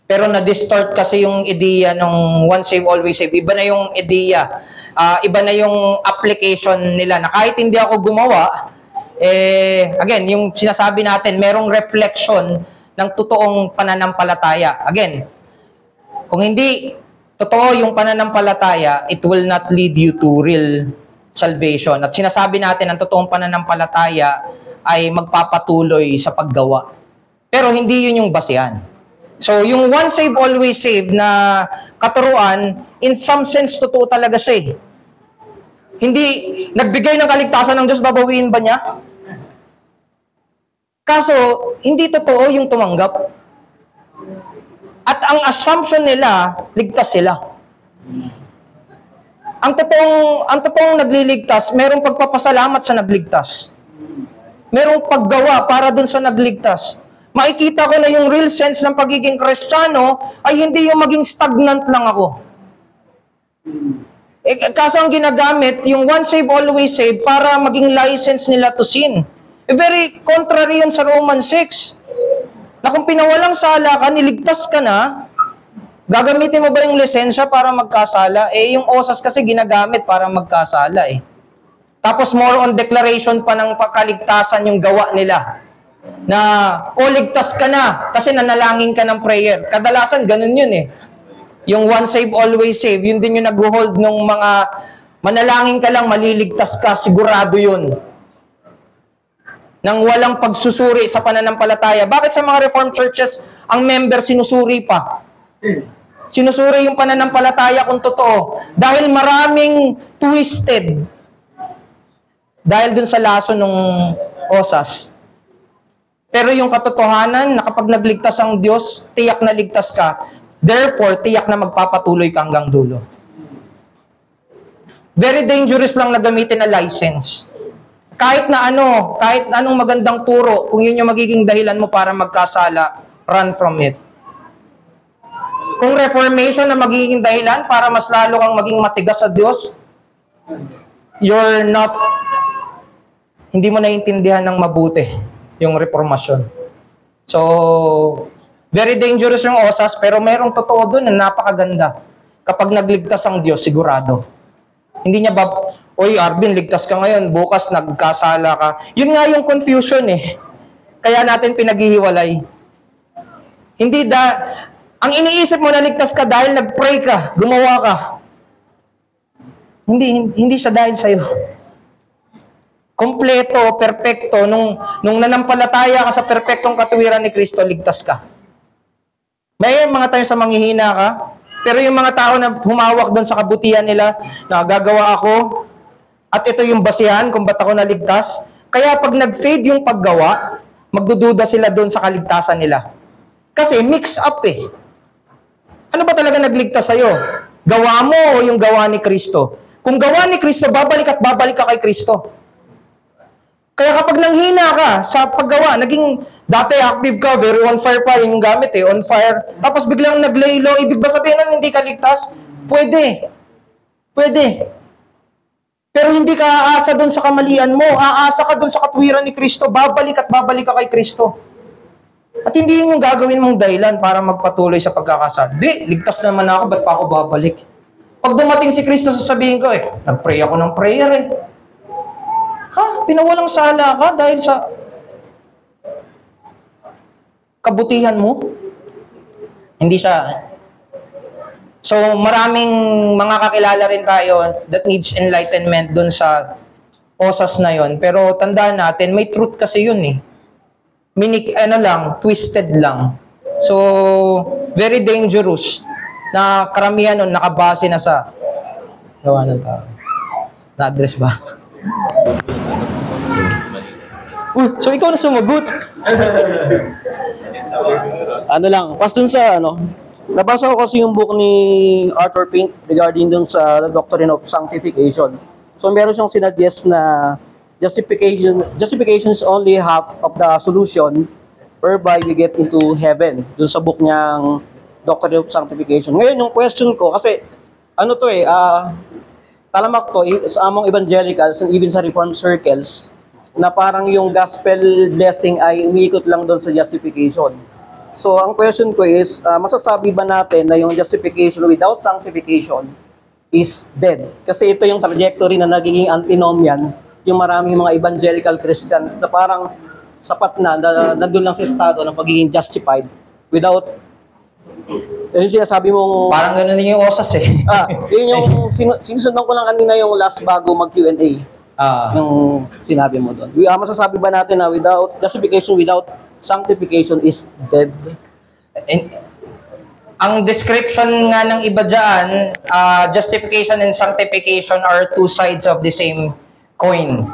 Pero na-distort kasi yung ideya ng once save, always save. Iba na yung ideya. Iba na yung application nila na kahit hindi ako gumawa, again, yung sinasabi natin, merong reflection ng totoong pananampalataya. Again, kung hindi totoo yung pananampalataya, it will not lead you to real salvation. At sinasabi natin, ang totoong pananampalataya ay magpapatuloy sa paggawa. Pero hindi yun yung basehan. So, yung once save, always save na katuruan, in some sense, totoo talaga siya eh. Hindi, nagbigay ng kaligtasan ng Diyos, babawiin ba niya? Kaso, hindi totoo yung tumanggap. At ang assumption nila, ligtas sila. Ang totoong nagliligtas, merong pagpapasalamat sa nagligtas. Merong paggawa para dun sa nagligtas. Makikita ko na yung real sense ng pagiging Kristiyano ay hindi yung maging stagnant lang ako. Kaso ang ginagamit, yung once save, always save, para maging license nila to sin. Very contrary yan sa Romans 6. Na kung pinawalang sala ka, niligtas ka na, gagamitin mo ba yung lisensya para magkasala? Yung osas kasi ginagamit para magkasala eh. Tapos more on declaration pa ng pagkaligtasan yung gawa nila. Na, ligtas ka na kasi nanalangin ka ng prayer. Kadalasan, ganun yun eh. Yung once save, always save, yun din yung nag-hold nung mga manalangin ka lang, maliligtas ka, sigurado yun. Nang walang pagsusuri sa pananampalataya. Bakit sa mga Reformed churches, ang member sinusuri pa? Sinusuri yung pananampalataya kung totoo. Dahil maraming twisted. Dahil dun sa laso ng osas. Pero yung katotohanan na kapag nagligtas ang Diyos, tiyak na ligtas ka. Therefore, tiyak na magpapatuloy ka hanggang dulo. Very dangerous lang na gamitin na license. Kahit anong magandang turo, kung yun yung magiging dahilan mo para magkasala, run from it. Kung reformation na magiging dahilan para mas lalo kang maging matigas sa Diyos, hindi mo naiintindihan ng mabuti yung reformasyon. So, very dangerous yung osas, pero merong totoo dun na napakaganda. Kapag nagligtas ang Diyos, sigurado. Hindi niya Oy, Arvin, ligtas ka ngayon, bukas nagkasala ka. Yun nga yung confusion eh. Kaya natin pinaghihiwalay. Ang iniisip mo na ligtas ka dahil nag-pray ka, gumawa ka. Hindi siya dahil sa'yo. Kompleto, perpekto, nung nanampalataya ka sa perpektong katuwiran ni Kristo, ligtas ka. May mga tayo sa manghihina ka, pero yung mga tao na humawak doon sa kabutihan nila, na gagawa ako, at ito yung basihan kung ba't ako naligtas, kaya pag nag-fade yung paggawa, magdududa sila doon sa kaligtasan nila. Kasi mix up eh. Ano ba talaga nagligtas sa'yo? Gawa mo o yung gawa ni Kristo? Kung gawa ni Kristo, babalik ka kay Kristo. Kaya kapag nanghina ka sa paggawa, dati active ka, very on fire pa, yung gamit on fire, tapos biglang nag-lay low, ibig ba sabihin na hindi ka ligtas? Pwede. Pero hindi ka aasa doon sa kamalian mo, aasa ka doon sa katuwiran ni Kristo, babalik ka kay Kristo. At hindi yun yung gagawin mong dahilan para magpatuloy sa pagkakasala. Ligtas naman ako, ba't pa ako babalik? Pag dumating si Kristo, sasabihin ko nag-pray ako ng prayer Pinawalang sala ka dahil sa kabutihan mo? Hindi siya. So, maraming mga kakilala rin tayo that needs enlightenment dun sa osas na yon. Pero tandaan natin, may truth kasi yun eh. Twisted lang. So, very dangerous na karamihan nun nakabase na sa gawa ng tao. Na-address ba? So ikaw na sumagot. Pas dun sa nabasa ko kasi yung book ni Arthur Pink regarding dun sa The Doctrine of Sanctification. So meron siyang sinuggest na justification is only half of the solution whereby we get into heaven. Dun sa book niyang Doctrine of Sanctification. Ngayon yung question ko kasi talamak to sa among evangelicals and even sa reformed circles, na parang yung gospel blessing ay umiikot lang doon sa justification. So, ang question ko is, masasabi ba natin na yung justification without sanctification is dead? Kasi ito yung trajectory na nagiging antinomian yung maraming mga evangelical Christians na parang sapat na nandun lang sa estado ng pagiging justified without yun sinasabi mong Parang ganun din yung osas eh. yun yung sinusundan ko lang kanina yung last bago mag Q&A yung sinabi mo doon. Masasabi ba natin na without justification without sanctification is dead? Ang description nga ng iba dyan, justification and sanctification are two sides of the same coin.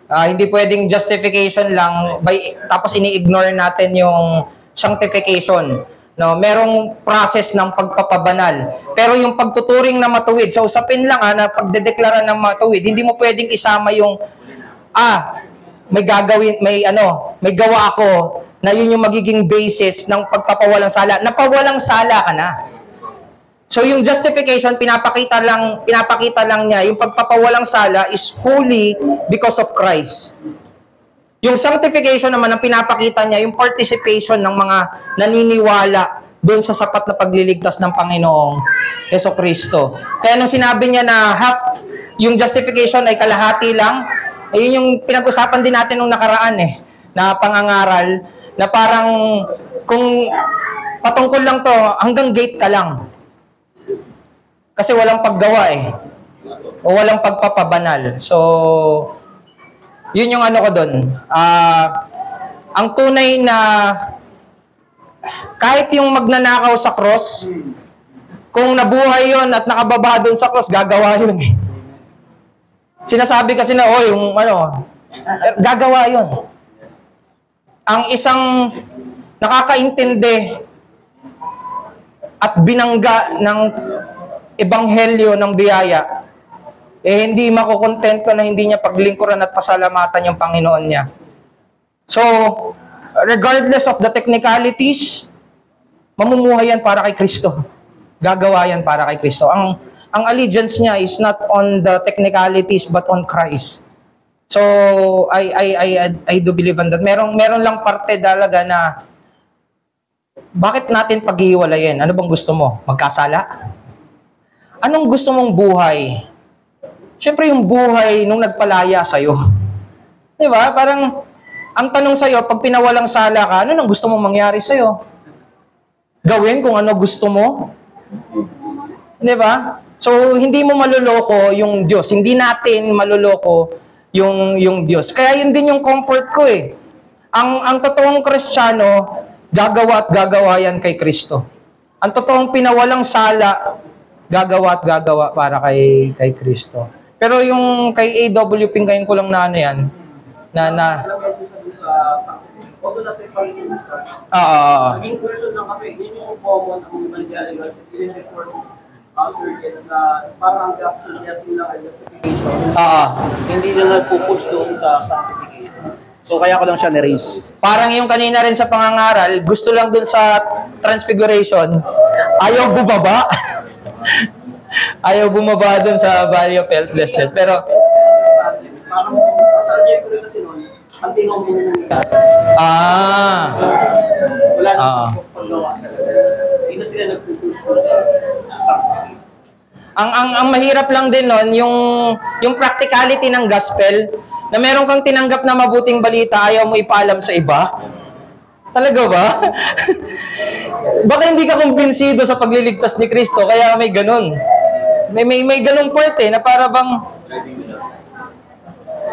Hindi pwedeng justification lang tapos ini-ignore natin yung sanctification. No, merong process ng pagpapabanal. Pero yung pagtuturing na matuwid, sa usapin lang na pagdedeklara ng matuwid, hindi mo pwedeng isama yung may gawa ako na yun yung magiging basis ng pagpapawalang sala. Napawalang sala ka na. So yung justification pinapakita lang niya yung pagpapawalang sala is holy because of Christ. Yung sanctification naman ang pinapakita niya yung participation ng mga naniniwala doon sa sapat na pagliligtas ng Panginoong Jesucristo. Kaya nung sinabi niya na yung justification ay kalahati lang, ayun yung pinag-usapan din natin nung nakaraan na pangangaral na parang kung patungkol lang to hanggang gate ka lang. Kasi walang paggawa o walang pagpapabanal. So, yun yung ano ko doon. Ang tunay na kahit yung magnanakaw sa cross, kung nabuhay yon at nakababa doon sa cross, gagawa yun Sinasabi kasi na, gagawa yun. Ang isang nakakaintindi at binangga ng ebanghelyo ng biyaya, hindi makukontento na hindi niya paglingkuran at pasalamatan yung Panginoon niya. So, regardless of the technicalities, mamumuhay yan para kay Kristo. Gagawa yan para kay Kristo. Ang allegiance niya is not on the technicalities but on Christ. So, I do believe in that. Meron lang parte talaga na bakit natin paghihiwalayin? Ano bang gusto mo? Magkasala? Anong gusto mong buhay? Siyempre yung buhay nung nagpalaya sa'yo. Di ba? Parang, ang tanong sa'yo, pag pinawalang sala ka, ano nang gusto mong mangyari sa'yo? Gawin kung ano gusto mo? Di ba? So, hindi mo maluloko yung Diyos. Hindi natin maluloko yung Diyos. Kaya yun din yung comfort ko Ang totoong Kristiyano, gagawa at gagawa yan kay Kristo. Ang totoong pinawalang sala, gagawa at gagawa para kay Kristo. Pero yung kay A.W. Ping, ngayon ko lang na ano yan, Naging question lang kasi, yun yung common ang evangelical surrogates na parang justification lang ay justification. Hindi na nagpupush doon sa sanctification. So kaya ko lang siya na-raise. Parang yung kanina rin sa pangangaral, gusto lang dun sa transfiguration, ayaw bumaba. Ayaw bumaba dun sa Valley of Helplessness. Pero, parang ang target ko kasi nun, ang tinomino ng nangyari. Wala na paggawa. Hindi na sila nagpupush doon sa sanctification. Ang mahirap lang din nun, yung practicality ng gospel, na meron kang tinanggap na mabuting balita, ayaw mo ipaalam sa iba? Talaga ba? Baka hindi ka kumbinsido sa pagliligtas ni Kristo, kaya may ganun. May ganung part na para bang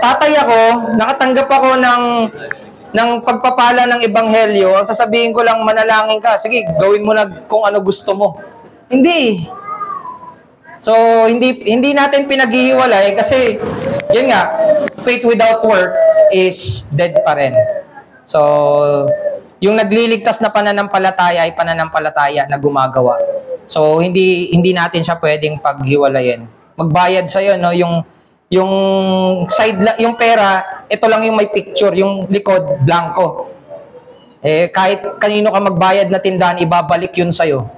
tatay ako, nakatanggap ako ng pagpapala ng ebanghelyo, ang sasabihin ko lang manalangin ka, sige, gawin mo na kung ano gusto mo. Hindi. So, hindi natin pinaghihiwalay kasi, yun nga, faith without work is dead pa rin. So, yung nagliligtas na pananampalataya ay pananampalataya na gumagawa. So, hindi natin siya pwedeng paghiwalayin. Magbayad sa'yo, no? Yung side, yung pera, ito lang yung may picture, yung likod, blanco. Kahit kanino ka magbayad na tindahan, ibabalik yun sa'yo.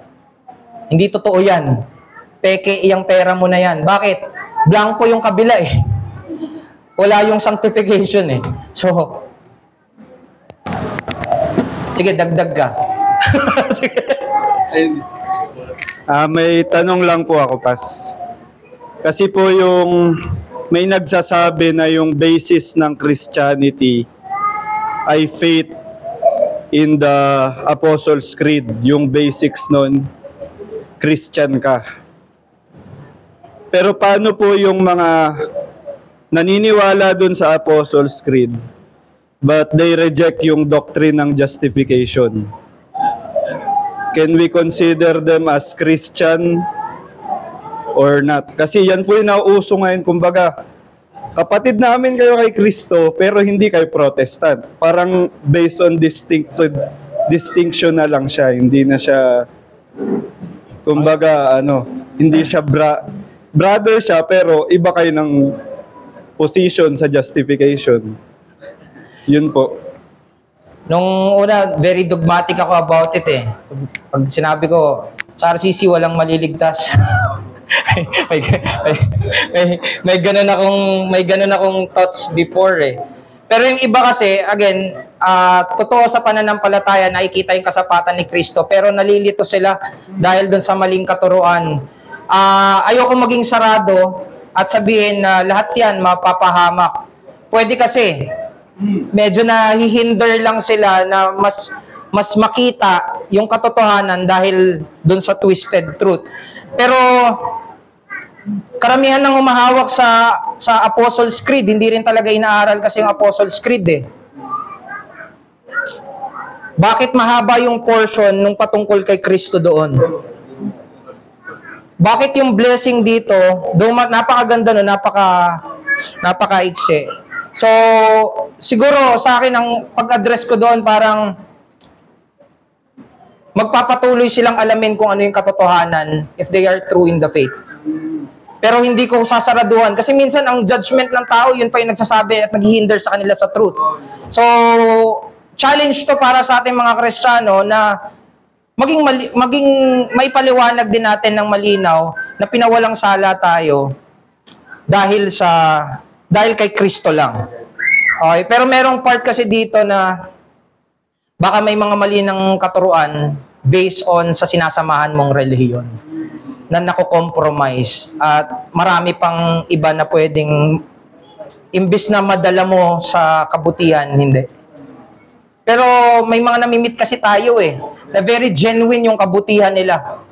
Hindi totoo yan. Peke yung pera mo na yan. Bakit? Blanco yung kabila wala yung sanctification eh. So, sige, dagdag ka. May tanong lang po ako, Pas. Kasi po yung may nagsasabi na yung basis ng Christianity ay faith in the Apostles' Creed. Yung basics nun, Christian ka. Pero paano po yung mga naniniwala dun sa Apostles' Creed but they reject yung doctrine ng justification? Can we consider them as Christian or not? Kasi yan po yung nauuso ngayon. Kumbaga, kapatid namin kayo kay Kristo, pero hindi kayo Protestant. Parang based on distinction na lang siya. Hindi na siya, kumbaga, hindi siya brother siya, pero iba kayo ng position sa justification. Yun po. Nung una, very dogmatic ako about it eh. Pag sinabi ko, sa RCC walang maliligtas. may ganun akong thoughts before eh. Pero yung iba kasi, again, totoo sa pananampalataya, nakikita yung kasapatan ni Kristo, pero nalilito sila dahil dun sa maling katuruan. Ayoko maging sarado at sabihin na lahat yan mapapahamak. Pwede kasi, medyo nahihinder lang sila na mas makita yung katotohanan dahil dun sa twisted truth. Pero karamihan ng humahawak sa Apostles' Creed, hindi rin talaga inaaral kasi yung Apostles' Creed eh. Bakit mahaba yung portion nung patungkol kay Kristo doon? Bakit yung blessing dito, napakaganda no, napaka-iksi. So, siguro sa akin ang pag-address ko doon parang magpapatuloy silang alamin kung ano yung katotohanan if they are true in the faith. Pero hindi ko sasaraduhan kasi minsan ang judgment ng tao, yun pa yung nagsasabi at naghihinder sa kanila sa truth. So, challenge to para sa ating mga Kristiyano na maging may paliwanag din natin ng malinaw na pinawalang sala tayo dahil kay Kristo lang. Okay, pero merong part kasi dito na baka may mga mali ng katuruan based on sa sinasamahan mong relihiyon na nako-compromise at marami pang iba na pwedeng imbis na madala mo sa kabutihan, hindi. Pero may mga namimit kasi tayo eh, na very genuine yung kabutihan nila.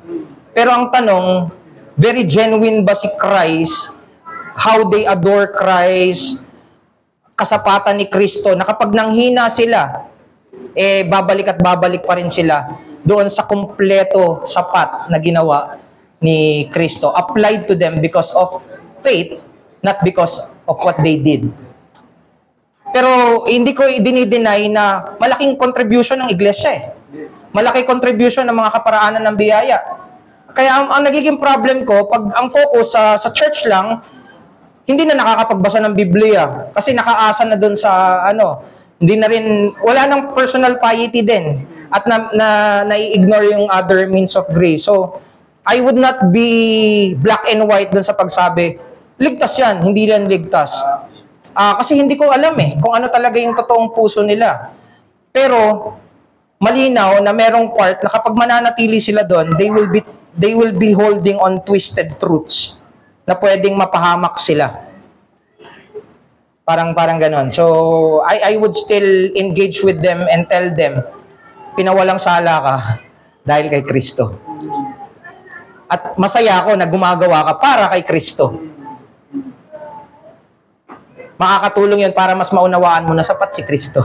Pero ang tanong, very genuine ba si Christ? How they adore Christ? Kasapatan ni Kristo na kapag nanghina sila, babalik at babalik pa rin sila doon sa kumpleto, sapat na ginawa ni Kristo. Applied to them because of faith, not because of what they did. Pero hindi ko dinideny na malaking contribution ng iglesia eh. Malaki contribution ng mga kaparaanan ng biyaya. Kaya ang nagiging problem ko, pag ang focus sa church lang, hindi na nakakapagbasa ng Biblia. Kasi nakaasa na doon sa hindi na rin, wala nang personal piety din. At na-ignore yung other means of grace. So, I would not be black and white doon sa pagsabi, ligtas yan, hindi yan ligtas. Kasi hindi ko alam kung ano talaga yung totoong puso nila. Pero, malinaw na merong part na kapag mananatili sila doon, they will be holding on twisted truths na pwedeng mapahamak sila. Parang ganon. So, I would still engage with them and tell them, pinawalang sala ka dahil kay Kristo. At masaya ako na gumagawa ka para kay Kristo. Makakatulong yun para mas maunawaan mo na sapat si Kristo.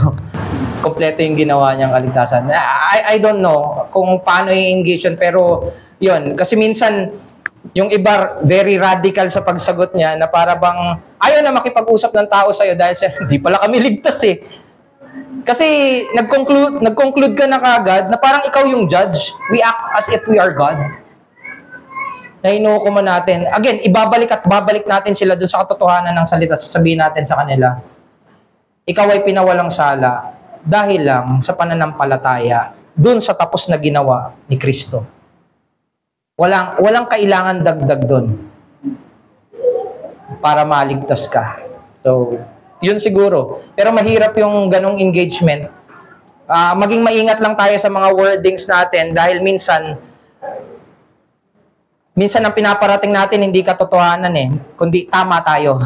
Kompleto yung ginawa niyang kaligtasan. I don't know kung paano i-engage yun, pero yun. Kasi minsan, yung iba very radical sa pagsagot niya na para bang ayaw na makipag-usap ng tao sa'yo dahil hindi pala kami ligtas eh. Kasi nag-conclude ka na kagad na parang ikaw yung judge. We act as if we are God. Nainuko man natin. Again, ibabalik at babalik natin sila dun sa katotohanan ng salita. Sasabihin natin sa kanila, ikaw ay pinawalang sala dahil lang sa pananampalataya dun sa tapos na ginawa ni Kristo. Walang kailangan dagdag dun para maligtas ka. So, Yun siguro. Pero mahirap yung ganong engagement. Maging maingat lang tayo sa mga wordings natin dahil minsan ang pinaparating natin hindi katotohanan kundi tama tayo.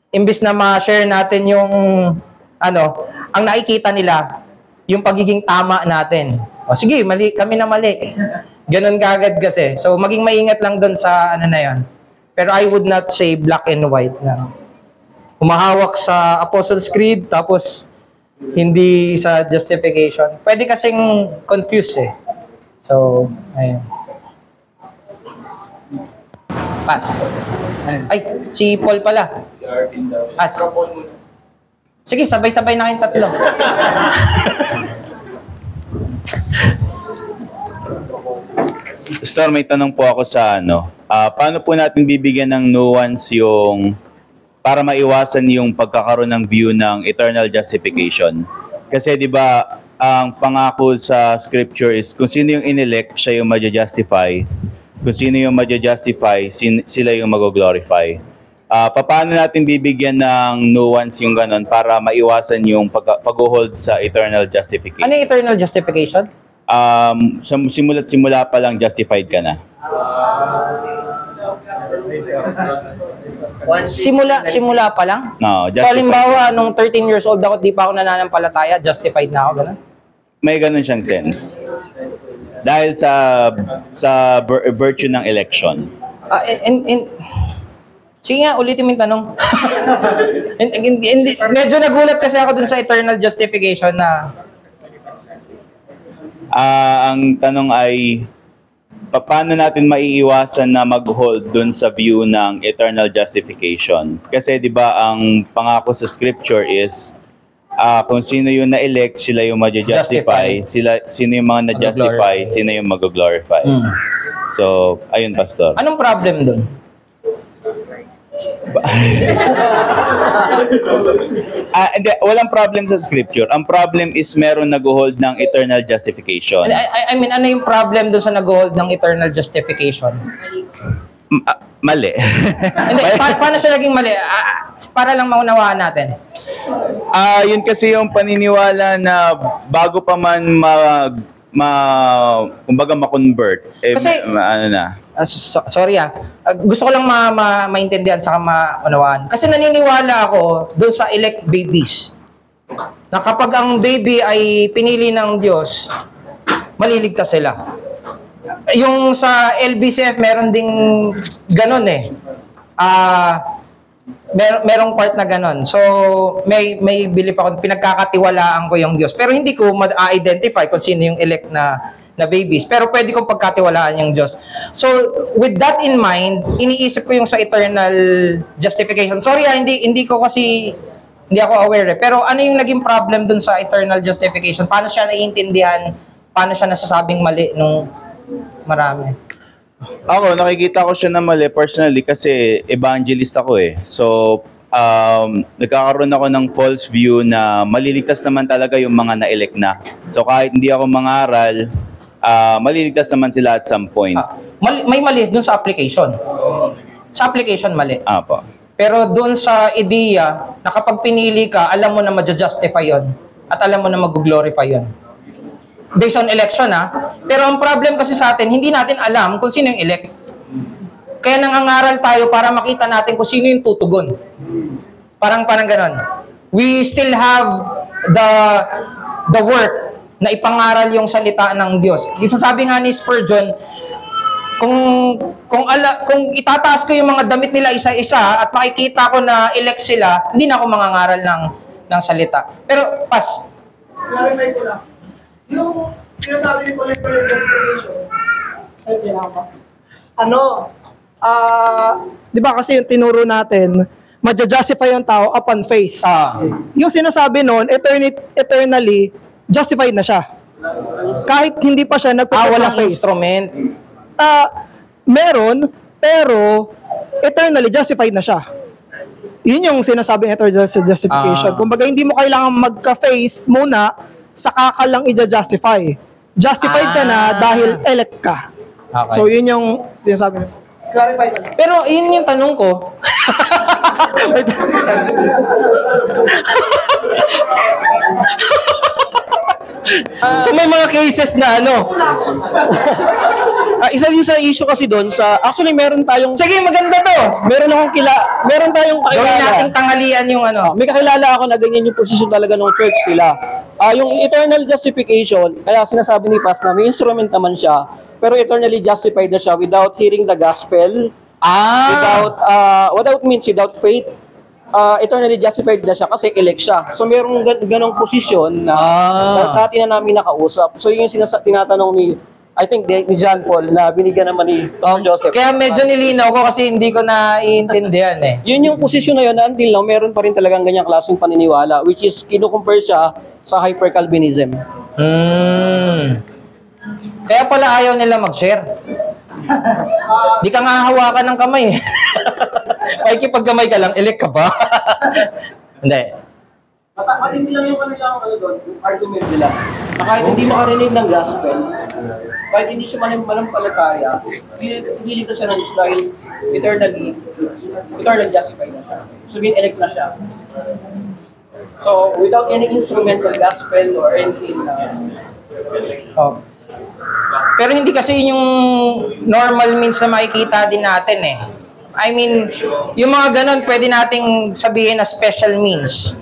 Imbis na ma-share natin yung ang nakikita nila, yung pagiging tama natin. O sige, mali, kami na mali. Ganun kagad kasi. So maging maingat lang doon sa na yon. Pero I would not say black and white na humahawak sa Apostles' Creed tapos hindi sa justification. Pwede kasing confuse So, ayun. Pass. Ay, si Paul pala. Pass. Sige, sabay-sabay na kayong tatlo. Pastor, may tanong po ako sa paano po natin bibigyan ng nuance yung para maiwasan yung pagkakaroon ng view ng eternal justification? Kasi 'di ba, ang pangako sa scripture is kung sino yung inelect, siya yung ma-justify. Kung sino yung ma-justify, sila yung mag-glorify. Paano natin bibigyan ng nuance yung ganon para maiwasan yung pag-hold sa eternal justification? Ano yung eternal justification? Simula pa lang justified ka na. Simula pa lang? No, So, justified. halimbawa, nung 13 years old ako, di pa ako nananampalataya, justified na ako, gano'n? May ganun siyang sense. Dahil sa virtue ng election. Sige nga, ulitin mo yung tanong. Medyo nagulat kasi ako dun sa eternal justification na Ang tanong ay, paano natin maiiwasan na mag-hold dun sa view ng eternal justification? Kasi 'di ba ang pangako sa scripture is kung sino yung na-elect, sila yung ma-justify, sino yung mga na-justify, sino yung mag-glorify. So, ayun, Pastor. anong problem dun? Hindi, walang problem sa scripture. Ang problem is meron nag-hold ng eternal justification. I mean, ano yung problem dun sa nag-hold ng eternal justification? Mali. Hindi, paano siya naging mali? Para lang maunawaan natin. Yun kasi yung paniniwala na bago pa man kumbaga ma-convert, Kasi- Sorry gusto ko lang maintindihan saka maunawaan. Kasi naniniwala ako doon sa elect babies. Na kapag ang baby ay pinili ng Diyos, maliligtas sila. Yung sa LBCF meron ding ganun merong part na ganun. So, may belief ako, pinagkakatiwalaan ko yung Diyos. Pero hindi ko ma-identify kung sino yung elect na babies. Pero pwede kong pagkatiwalaan yung Diyos. So, with that in mind, iniisip ko yung sa eternal justification. Sorry hindi ko kasi, hindi ako aware Pero ano yung naging problem dun sa eternal justification? Paano siya naiintindihan? Paano siya nasasabing mali nung marami? Ako, nakikita ko siya na mali personally kasi evangelist ako So, nagkakaroon ako ng false view na maliligtas naman talaga yung mga na-elect na. So, kahit hindi ako mangaral, maliligtas naman sila at some point. May mali dun sa application. Sa application, mali. Apo. Pero dun sa ideya, na kapag pinili ka, alam mo na ma-justify yun. At alam mo na mag-glorify yun. Based on election, Pero ang problem kasi sa atin, hindi natin alam kung sino yung elect. Kaya nangangaral tayo para makita natin kung sino yung tutugon. Parang ganon. We still have the work na ipangaral yung salita ng Diyos. Sabi nga ni Spurgeon, kung itataas ko yung mga damit nila isa-isa at makikita ko na elect sila, hindi na ako mangangaral ng salita. Pero, pass. Clarify ko lang. Yung sinasabi ni Paul for justification, di ba kasi yung tinuro natin, ma-justify yung tao upon faith. Yung sinasabi nun, eternally, justified na siya. Kahit hindi pa siya nagpapit ng Walang faith. instrument. Meron, pero eternally justified na siya. Yun yung sinasabi ng eternal justification. Kumbaga, hindi mo kailangan magka-faith muna, saka ka lang i-justify. Justified ka na dahil elect ka. Okay. So, yun yung sinasabi. Clarify na. Pero yun yung tanong ko. So may mga cases na ano. Isa din sa issue kasi doon sa actually meron tayong Sige, maganda to. meron tayong Gawin kakilala. nating tanghalian yung ano. May kakilala ako na ganyan yung position talaga ng church sila. Yung eternal justification, kaya sinasabi ni Pas na may instrument naman siya, pero eternally justified na siya without hearing the gospel, without faith. Eternally justified na siya kasi elect siya. So merong ganong posisyon na dati na namin nakausap. So yun yung tinatanong ni I think ni John Paul na binigyan naman ni Joseph. Kaya medyo nilinaw ko kasi hindi ko naiintindihan eh. Yun yung posisyon na yun na until now meron pa rin talagang ganyang klaseng paniniwala which is kinukumpare siya sa hyper-Calvinism. Kaya pala ayaw nila mag-share. Di ka nga hawakan ng kamay eh. Pakikipagkamay ka lang, elect ka ba? Hindi. Matindi lang yung kanilang doon, yung argument nila. Na kahit hindi makarinig ng gospel, kahit hindi siya malampalataya, hindi ligtas siya ng Diyos dahil eternally justified na siya. Sabihin, elect na siya. So, without any instruments of gospel or anything Oh. Pero hindi kasi yung normal means na makikita din natin eh. I mean, yung mga ganun pwede nating sabihin na special means.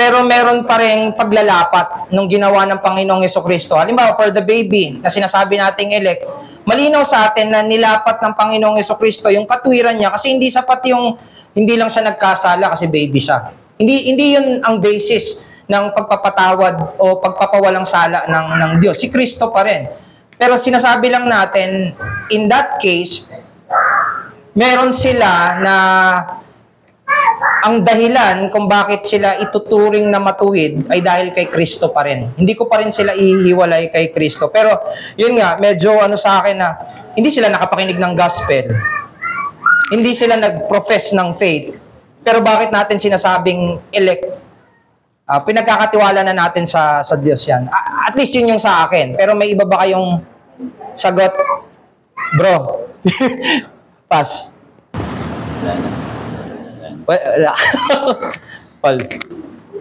Pero meron pa rin paglalapat nung ginawa ng Panginoong Jesucristo. Halimbawa, for the baby na sinasabi nating elect, malinaw sa atin na nilapat ng Panginoong Jesucristo yung katwiran niya kasi hindi sapat yung hindi lang siya nagkasala kasi baby siya. Hindi yun ang basis ng pagpapatawad o pagpapawalang sala ng Diyos. Si Kristo pa rin. Pero sinasabi lang natin, in that case, meron sila na ang dahilan kung bakit sila ituturing na matuwid ay dahil kay Kristo pa rin. Hindi ko pa rin sila ihiwalay kay Kristo. Pero yun nga, medyo ano sa akin na hindi sila nakapakinig ng gospel. Hindi sila nag-profess ng faith. Pero bakit natin sinasabing elect? Pinagkakatiwala na natin sa Diyos yan. At least yun yung sa akin. Pero may iba ba kayong sagot? Bro. Pass. Wala. Paul.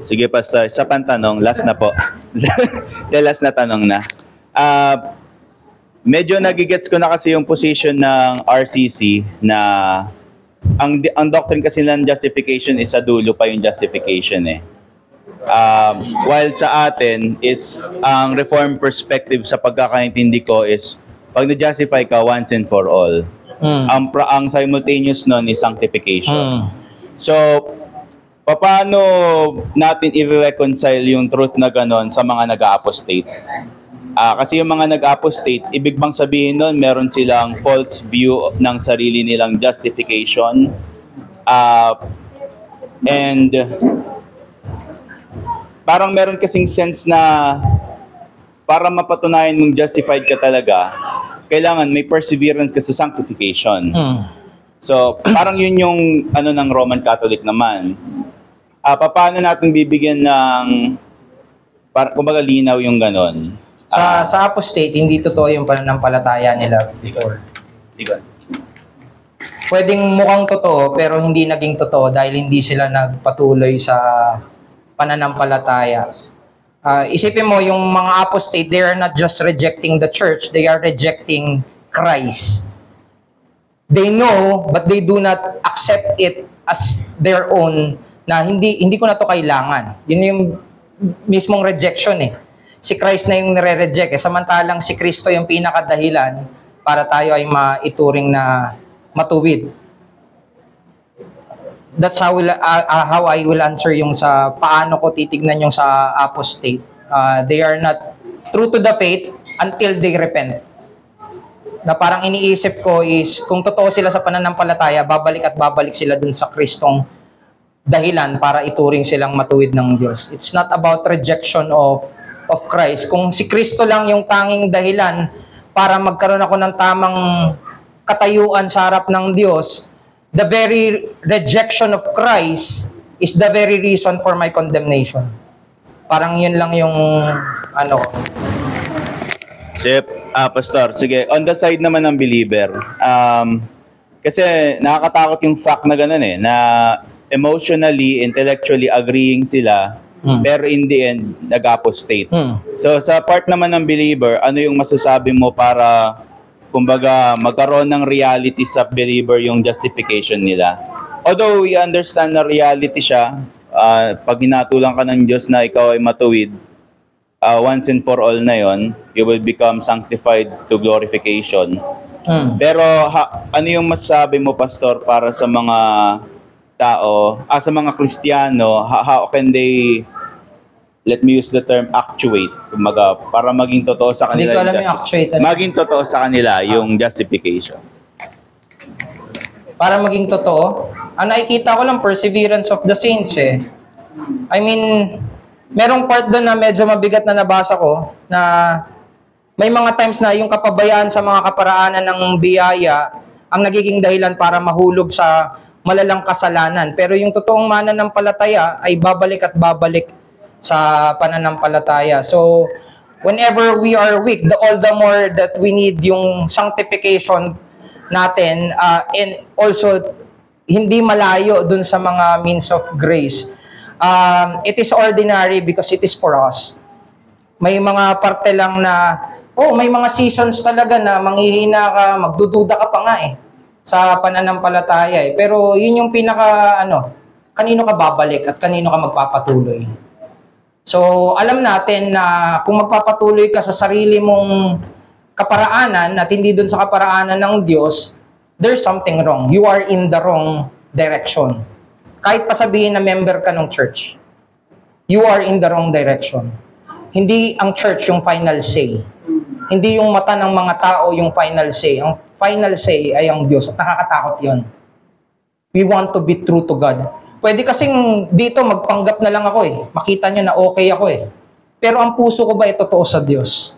Sige, Pastor. Isa pang tanong. Last na po. The last na tanong na. Medyo nagigets ko na kasi yung position ng RCC na ang doctrine kasi ng justification is sa dulo pa yung justification eh. While sa atin is ang reform perspective sa pagkakaintindi ko is pag na-justify ka once and for all. Ang simultaneous nun is sanctification. So, paano natin i-reconcile yung truth na ganon sa mga nag-apostate? Kasi yung mga nag-apostate, ibig bang sabihin nun, meron silang false view ng sarili nilang justification. And parang meron kasing sense na para mapatunayan mong justified ka talaga, kailangan may perseverance ka sa sanctification. So, parang yun yung ano ng Roman Catholic naman. Paano natin bibigyan ng kumbaga linaw yung ganon? Sa apostate, hindi totoo yung pananampalataya nila before. Pwedeng mukhang totoo, pero hindi naging totoo dahil hindi sila nagpatuloy sa pananampalataya. Isipin mo, yung mga apostate, they are not just rejecting the church, they are rejecting Christ. They know, but they do not accept it as their own, na hindi ko na to kailangan. Yun yung mismong rejection eh. Si Christ na yung nire-reject eh. Samantalang si Kristo yung pinakadahilan para tayo ay maituring na matuwid. That's how I will answer yung sa paano ko titignan yung sa apostate. They are not true to the faith until they repent. Na parang iniisip ko is kung totoo sila sa pananampalataya, babalik sila dun sa Kristong dahilan para ituring silang matuwid ng Diyos. It's not about rejection of Christ. Kung si Kristo lang yung tanging dahilan para magkaroon ako ng tamang katayuan sa harap ng Diyos, the very rejection of Christ is the very reason for my condemnation. Parang yun lang yung ano. Pastor, sige, on the side naman ng believer, Kasi nakakatakot yung fact na gano'n eh, na emotionally, intellectually agreeing sila, pero in the end, nag-apostate. So sa part naman ng believer, ano yung masasabi mo para, kumbaga, magkaroon ng reality sa believer yung justification nila? Although we understand na reality siya, pag hinatulang ka ng Diyos na ikaw ay matuwid, once and for all na yon, you will become sanctified to glorification. Pero ano yung masasabi mo, Pastor, para sa mga tao, sa mga Kristiyano, how can they, let me use the term, actuate, kumbaga, para maging totoo sa kanila, Hindi ko alam yung actuate. maging totoo sa kanila yung justification? Para maging totoo, ang nakikita ko lang perseverance of the saints eh. I mean, merong part doon na medyo mabigat na nabasa ko na may mga times na yung kapabayaan sa mga kaparaanan ng biyaya ang nagiging dahilan para mahulog sa malalang kasalanan. Pero yung totoong mananampalataya ay babalik at babalik sa pananampalataya. So, whenever we are weak, all the more that we need yung sanctification natin and also hindi malayo dun sa mga means of grace. It is ordinary because it is for us. May mga parte lang na, may mga seasons talaga na manghihina ka, magdududa ka pa nga sa pananampalataya Pero yun yung pinaka, kanino ka babalik at kanino ka magpapatuloy. So, alam natin na kung magpapatuloy ka sa sarili mong kaparaanan at hindi dun sa kaparaanan ng Diyos, there's something wrong. You are in the wrong direction. Kahit pa sabihin na member ka ng church, you are in the wrong direction. Hindi ang church yung final say. Hindi yung mata ng mga tao yung final say. Ang final say ay ang Diyos. At nakakatakot yun. We want to be true to God. Pwede kasing dito magpanggap na lang ako Makita nyo na okay ako Pero ang puso ko ba ay totoo sa Diyos?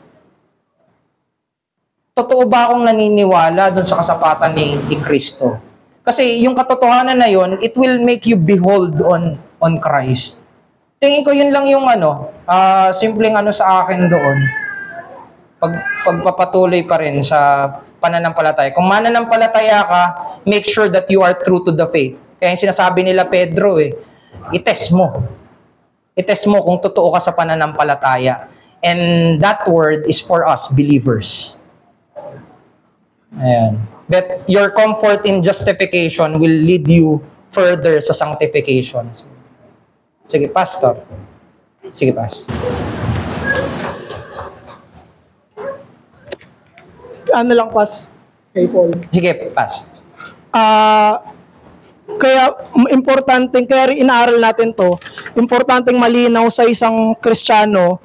Totoo ba akong naniniwala dun sa kasapatan ni Kristo? Kasi yung katotohanan na yun, it will make you behold on Christ. Tingin ko yun lang yung simpleng sa akin doon. Pagpapatuloy pa rin sa pananampalataya. Kung mananampalataya ka, make sure that you are true to the faith. Kaya yung sinasabi nila Pedro i-test mo. I-test mo kung totoo ka sa pananampalataya. And that word is for us believers. Ayan. But your comfort in justification will lead you further sa sanctification. Sige, Pastor. Sige, Pastor. Ano lang, Pas, kay Paul. Sige, Pas. Kaya kaya rin inaaral natin to, importanteng malinaw sa isang Kristiyano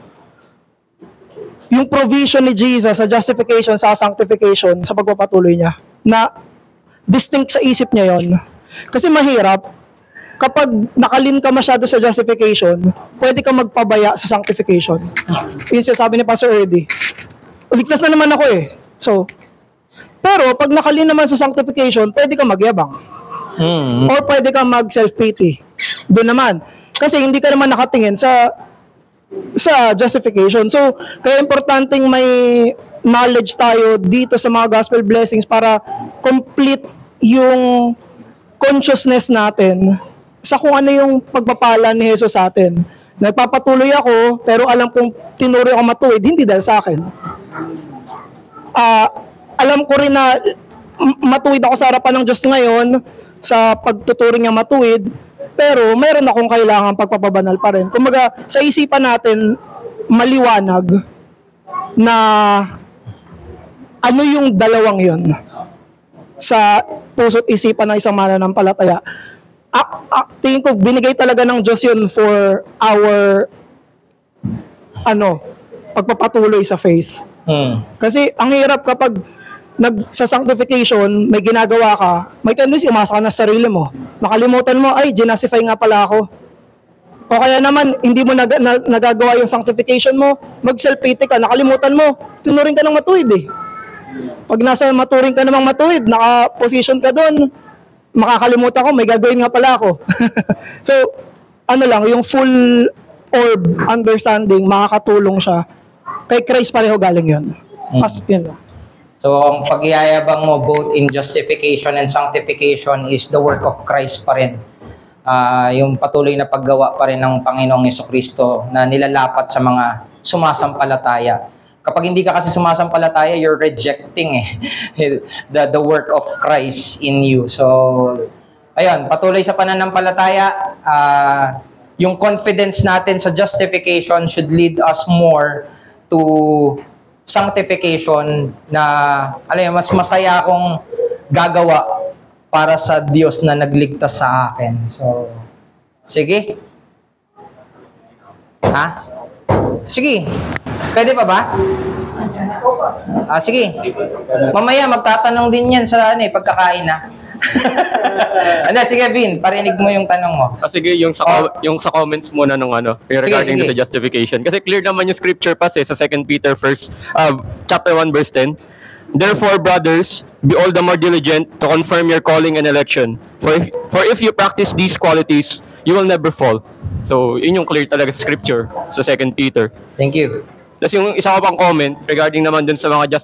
yung provision ni Jesus sa justification, sa sanctification, sa pagpapatuloy niya, na distinct sa isip niya yon. Kasi mahirap, kapag nakalin ka masyado sa justification, pwede ka magpabaya sa sanctification. Yun sabi ni Pastor Eddie. Ligtas na naman ako So, pero pag nakalin naman sa sanctification, pwede ka magyabang. Or pwede ka mag-self-pity. Doon naman. Kasi hindi ka naman nakatingin sa justification. So, kaya importanteng may knowledge tayo dito sa mga gospel blessings para complete yung consciousness natin sa kung ano yung pagpapala ni Jesus sa atin. Nagpapatuloy ako, pero alam kong tinuro ako matuwid, hindi dahil sa akin. Alam ko rin na matuwid ako sa harapan ng Diyos ngayon sa pagtuturing niya matuwid, pero mayroon akong kailangan pagpapabanal pa rin. Kumbaga, sa isipan natin, maliwanag na ano yung dalawang yon sa puso't isipan ng isang mananampalataya. Tingin ko, binigay talaga ng Diyos yun for our pagpapatuloy sa faith. Kasi ang hirap kapag sa sanctification, may ginagawa ka, may tendency umasa ka na sa sarili mo. Makalimutan mo, ay, ginasify nga pala ako. O kaya naman, hindi mo nagagawa yung sanctification mo, mag-self-pity ka, nakalimutan mo, tinuring ka ng matuwid Pag nasa maturing ka namang matuwid, naka-position ka doon, makakalimutan ko, may gagawin nga pala ako. So, yung full orb understanding, makakatulong siya. Kay Christ pareho galing yun. Yun lang. So, ang pagyayabang mo both in justification and sanctification is the work of Christ pa rin. Yung patuloy na paggawa pa rin ng Panginoong Jesucristo na nilalapat sa mga sumasampalataya. Kapag hindi ka kasi sumasampalataya, you're rejecting the work of Christ in you. So, ayun, patuloy sa pananampalataya, yung confidence natin sa justification should lead us more to sanctification na, mas masaya akong gagawa para sa Diyos na nagligtas sa akin. So, sige. Sige. Pwede pa ba? Sige. Mamaya magtatanong din yan sa pagkakain sige, Vin, parinig mo yung tanong mo. Sige, yung sa comments muna nung regarding sige. sa justification. Kasi clear naman yung scripture pa sa 2 Peter chapter 1 verse 10. Therefore, brothers, be all the more diligent to confirm your calling and election. For if you practice these qualities, you will never fall. So, yun yung clear talaga sa scripture sa 2 Peter. Thank you. Tapos yung isa ko pang comment regarding naman dun sa mga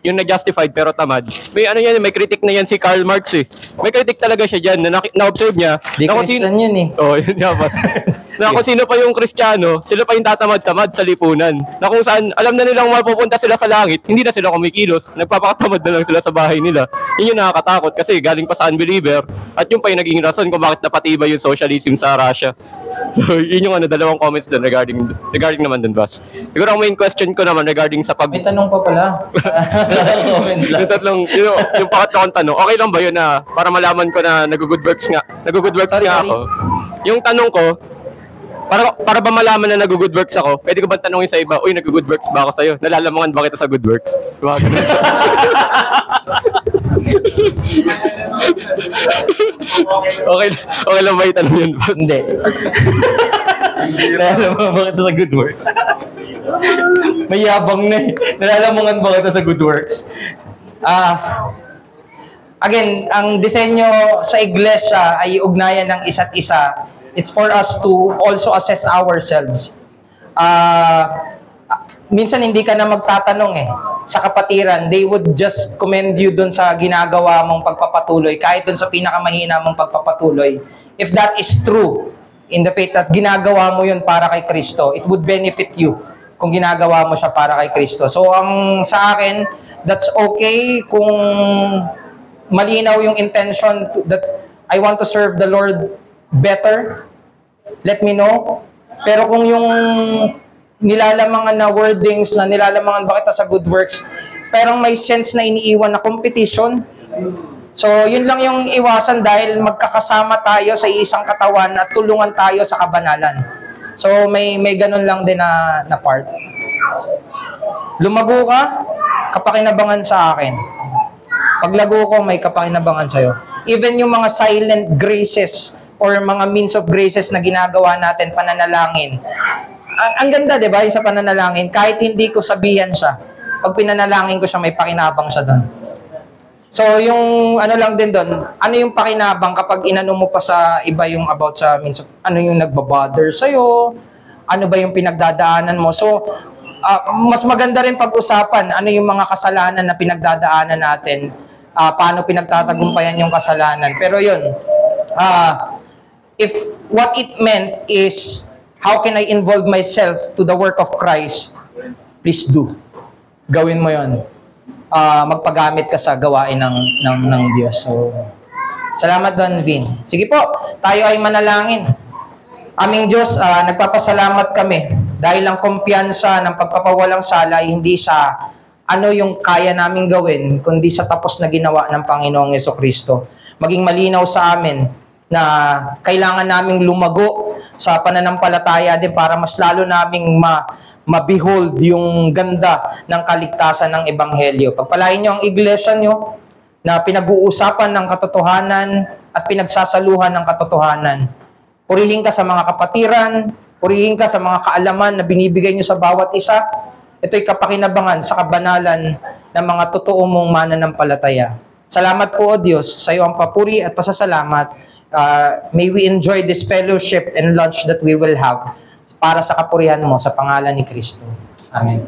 yung na-justified pero tamad. May critic na yan si Karl Marx May critic talaga siya dyan na-observe niya. Di Christian yun Yun nga ba. Na kung sino pa yung Kristiyano, sila pa yung tatamad-tamad sa lipunan. Na kung saan, alam na nilang mapupunta sila sa langit, hindi na sila kumikilos, nagpapakatamad na lang sila sa bahay nila. Yun yung nakakatakot kasi galing pa sa unbeliever at yun pa yung naging rason kung bakit napatibay yung socialism sa Russia. So, yun yung dalawang comments doon regarding naman dun, Bas. Siguro ang main question ko naman regarding sa May tanong pa pala. Comment lang. Yung tatlong, yung pangatlo kong tanong, okay lang ba yun na para malaman ko na nag-good works nga ako? Yung tanong ko, para ba malaman na nag-good works ako, pwede ko ba tanongin sa iba, uy, nag-good works ba ako sa'yo? Nalalamangan ba kita sa good works? Okay lang ba yung tanong yun? Hindi. Nalalamangan ba kita sa good works? Mayabang Nalalamangan ba kita sa good works? Again, ang disenyo sa iglesia ay ugnayan ng isa't isa. It's for us to also assess ourselves. Minsan hindi ka na magtatanong sa kapatiran. They would just commend you dun sa ginagawa mong pagpapatuloy, kahit dun sa pinakamahina mong pagpapatuloy. If that is true, in the faith that ginagawa mo yun para kay Kristo, it would benefit you kung ginagawa mo siya para kay Kristo. So, sa akin, that's okay kung malinaw yung intention that I want to serve the Lord better, let me know. Pero kung yung nilalamangan na wordings na nilalamangan ba kita sa good works, pero may sense na iniiwan na competition, so yun lang yung iwasan dahil magkakasama tayo sa isang katawan at tulungan tayo sa kabanalan. So may ganun lang din na part. Lumago ka, kapakinabangan sa akin. Paglago ko, may kapakinabangan sa'yo. Even yung mga silent graces or mga means of graces na ginagawa natin, pananalangin. Ang ganda, di ba, yung sa pananalangin, kahit hindi ko sabihan siya, pag pinanalangin ko siya, may pakinabang siya doon. So, yung lang din doon, ano yung pakinabang kapag inano mo pa sa iba yung about sa means of, ano yung nagbabother sa'yo, ano ba yung pinagdadaanan mo. So, mas maganda rin pag-usapan, ano yung mga kasalanan na pinagdadaanan natin, paano pinagtatagumpayan yung kasalanan. Pero yun, if what it meant is, how can I involve myself to the work of Christ? Please do. Gawin mo yun. Magpagamit ka sa gawain ng Diyos. So, salamat doon, Vin. Sige po, tayo ay manalangin. Aming Diyos, nagpapasalamat kami dahil ang kumpiyansa ng pagpapawalang sala ay hindi sa ano yung kaya naming gawin, kundi sa tapos na ginawa ng Panginoong Jesucristo. Maging malinaw sa amin na kailangan naming lumago sa pananampalataya din para mas lalo naming ma-behold yung ganda ng kaligtasan ng Ebanghelyo. Pagpalain niyo ang iglesia niyo na pinag-uusapan ng katotohanan at pinagsasaluhan ng katotohanan. Purihin ka sa mga kapatiran, purihin ka sa mga kaalaman na binibigay niyo sa bawat isa. Ito'y kapakinabangan sa kabanalan ng mga totoo mong mananampalataya. Salamat po, O Diyos, sa iyo ang papuri at pasasalamat. May we enjoy this fellowship and lunch that we will have para sa kapurihan mo sa pangalan ni Kristo. Amen.